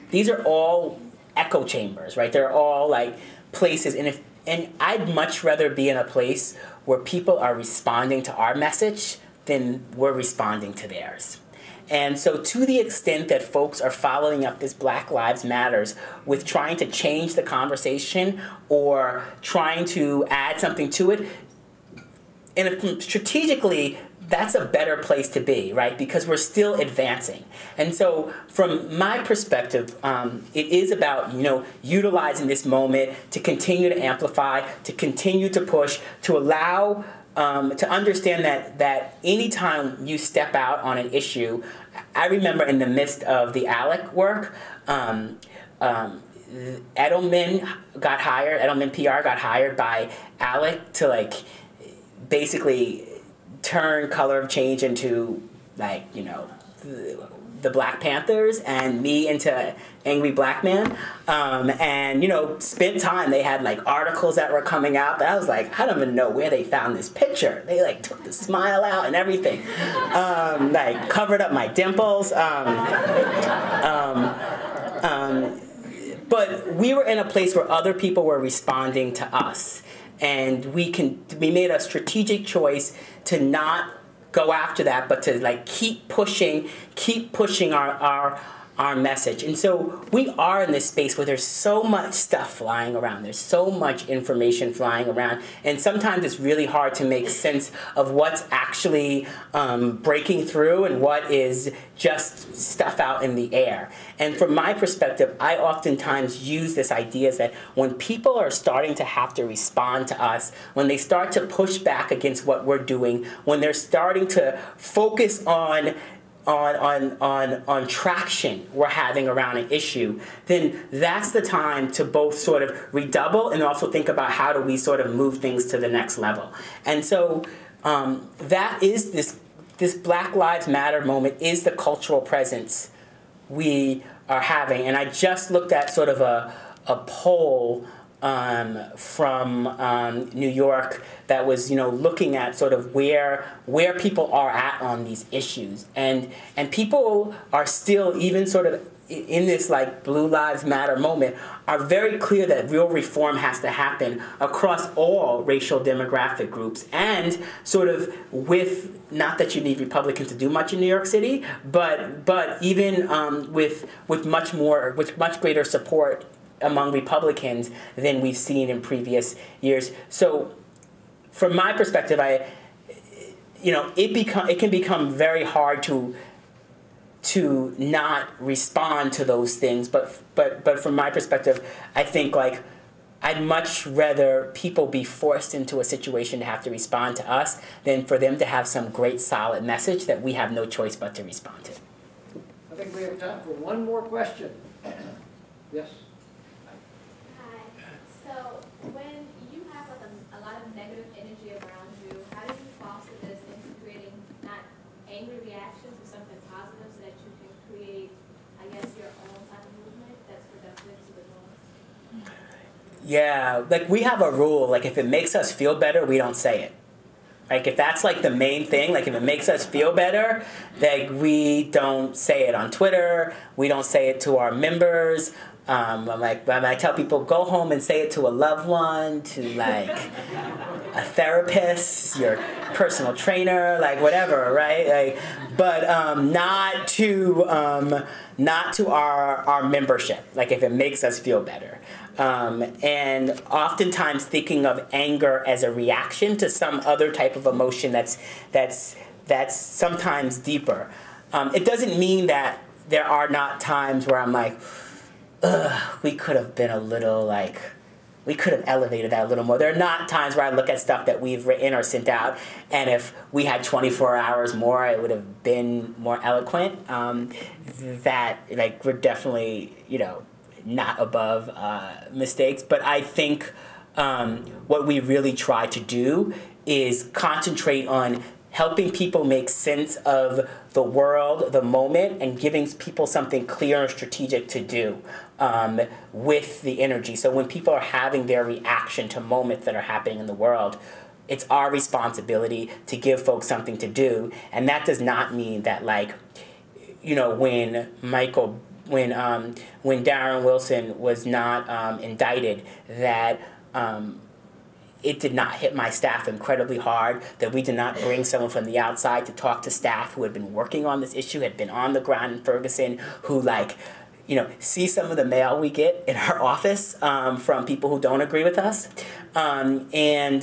these are all echo chambers, right? They're all like places, and I'd much rather be in a place where people are responding to our message than we're responding to theirs. And so to the extent that folks are following up this Black Lives Matters with trying to change the conversation or trying to add something to it, and strategically, that's a better place to be, right? Because we're still advancing. And so from my perspective, it is about, utilizing this moment to continue to amplify, to continue to push, to allow, to understand that anytime you step out on an issue, I remember in the midst of the ALEC work, Edelman PR got hired by ALEC to basically turn Color of Change into the Black Panthers and me into Angry Black Man, and spent time. They had articles that were coming out that I was like, I don't even know where they found this picture. They took the smile out and everything, covered up my dimples. But we were in a place where other people were responding to us. And we made a strategic choice to not go after that, but to keep pushing our message. And so we are in this space where there's so much stuff flying around. There's so much information flying around. And sometimes it's really hard to make sense of what's actually breaking through and what is just stuff out in the air. And from my perspective, I oftentimes use this idea that when people are starting to have to respond to us, when they start to push back against what we're doing, when they're starting to focus on traction we're having around an issue, then that's the time to both sort of redouble and also think about how do we sort of move things to the next level. And so that is this Black Lives Matter moment is the cultural presence we are having. And I just looked at sort of a poll from New York that was looking at sort of where people are at on these issues, and people are still, even sort of in this Blue Lives Matter moment, are very clear that real reform has to happen across all racial demographic groups, and sort of with, not that you need Republicans to do much in New York City, but even with much greater support among Republicans than we've seen in previous years. So from my perspective, it can become very hard to not respond to those things, but from my perspective, I think I'd much rather people be forced into a situation to have to respond to us than for them to have some great solid message that we have no choice but to respond to. I think we have time for one more question. Yes? So when you have a lot of negative energy around you, how do you foster this into creating not angry reactions but something positive so that you can create, I guess, your own type of movement that's productive to the cause? Yeah, we have a rule, if it makes us feel better, we don't say it. If that's the main thing, if it makes us feel better, we don't say it on Twitter, we don't say it to our members. I tell people, go home and say it to a loved one, to a therapist, your personal trainer, whatever, right? But not to our membership. If it makes us feel better. And oftentimes thinking of anger as a reaction to some other type of emotion that's sometimes deeper. It doesn't mean that there are not times where I'm we could have been a little we could have elevated that a little more. There are not times where I look at stuff that we've written or sent out, and if we had 24 hours more, it would have been more eloquent. That we're definitely not above mistakes, but I think what we really try to do is concentrate on helping people make sense of the world, the moment, and giving people something clear and strategic to do with the energy. So when people are having their reaction to moments that are happening in the world, it's our responsibility to give folks something to do. And that does not mean that when Darren Wilson was not indicted, that it did not hit my staff incredibly hard that we did not bring someone from the outside to talk to staff who had been working on this issue, had been on the ground in Ferguson, who see some of the mail we get in our office from people who don't agree with us. And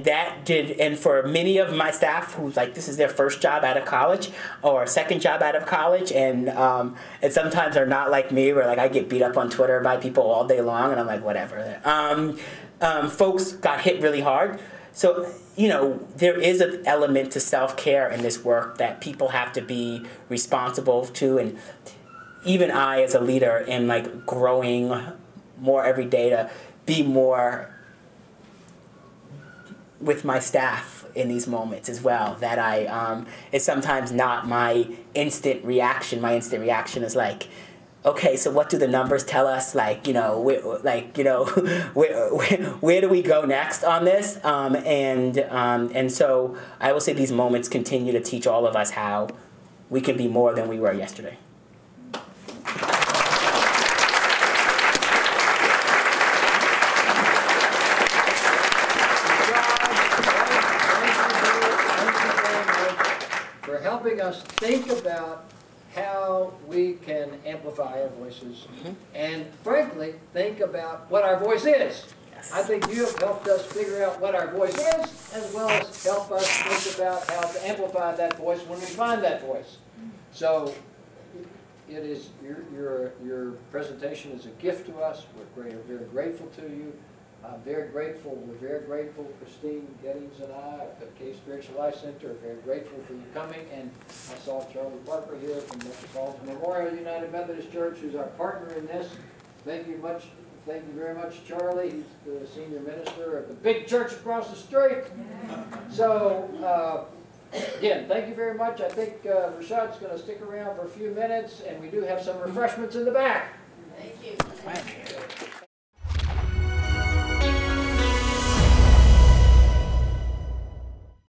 that did, and for many of my staff who's this is their first job out of college or second job out of college, and sometimes are not like me, where I get beat up on Twitter by people all day long, and I'm like, whatever. Folks got hit really hard. So, there is an element to self-care in this work that people have to be responsible to, and even I, as a leader, am growing more every day to be more with my staff in these moments as well. That it's sometimes not my instant reaction. My instant reaction is okay, so what do the numbers tell us? Where do we go next on this? And so I will say these moments continue to teach all of us how we can be more than we were yesterday. Helping us think about how we can amplify our voices, and frankly, think about what our voice is. Yes. I think you have helped us figure out what our voice is, as well as help us think about how to amplify that voice when we find that voice. So, it is your presentation is a gift to us. We're very grateful to you. I'm very grateful. We're very grateful, Christine Gettings and I at the Case Spiritual Life Center are very grateful for you coming. And I saw Charlie Parker here from the Falls Memorial United Methodist Church, who's our partner in this. Thank you much. Thank you very much, Charlie. He's the senior minister of the big church across the street. So, again, thank you very much. I think Rashad's going to stick around for a few minutes, and we do have some refreshments in the back. Thank you.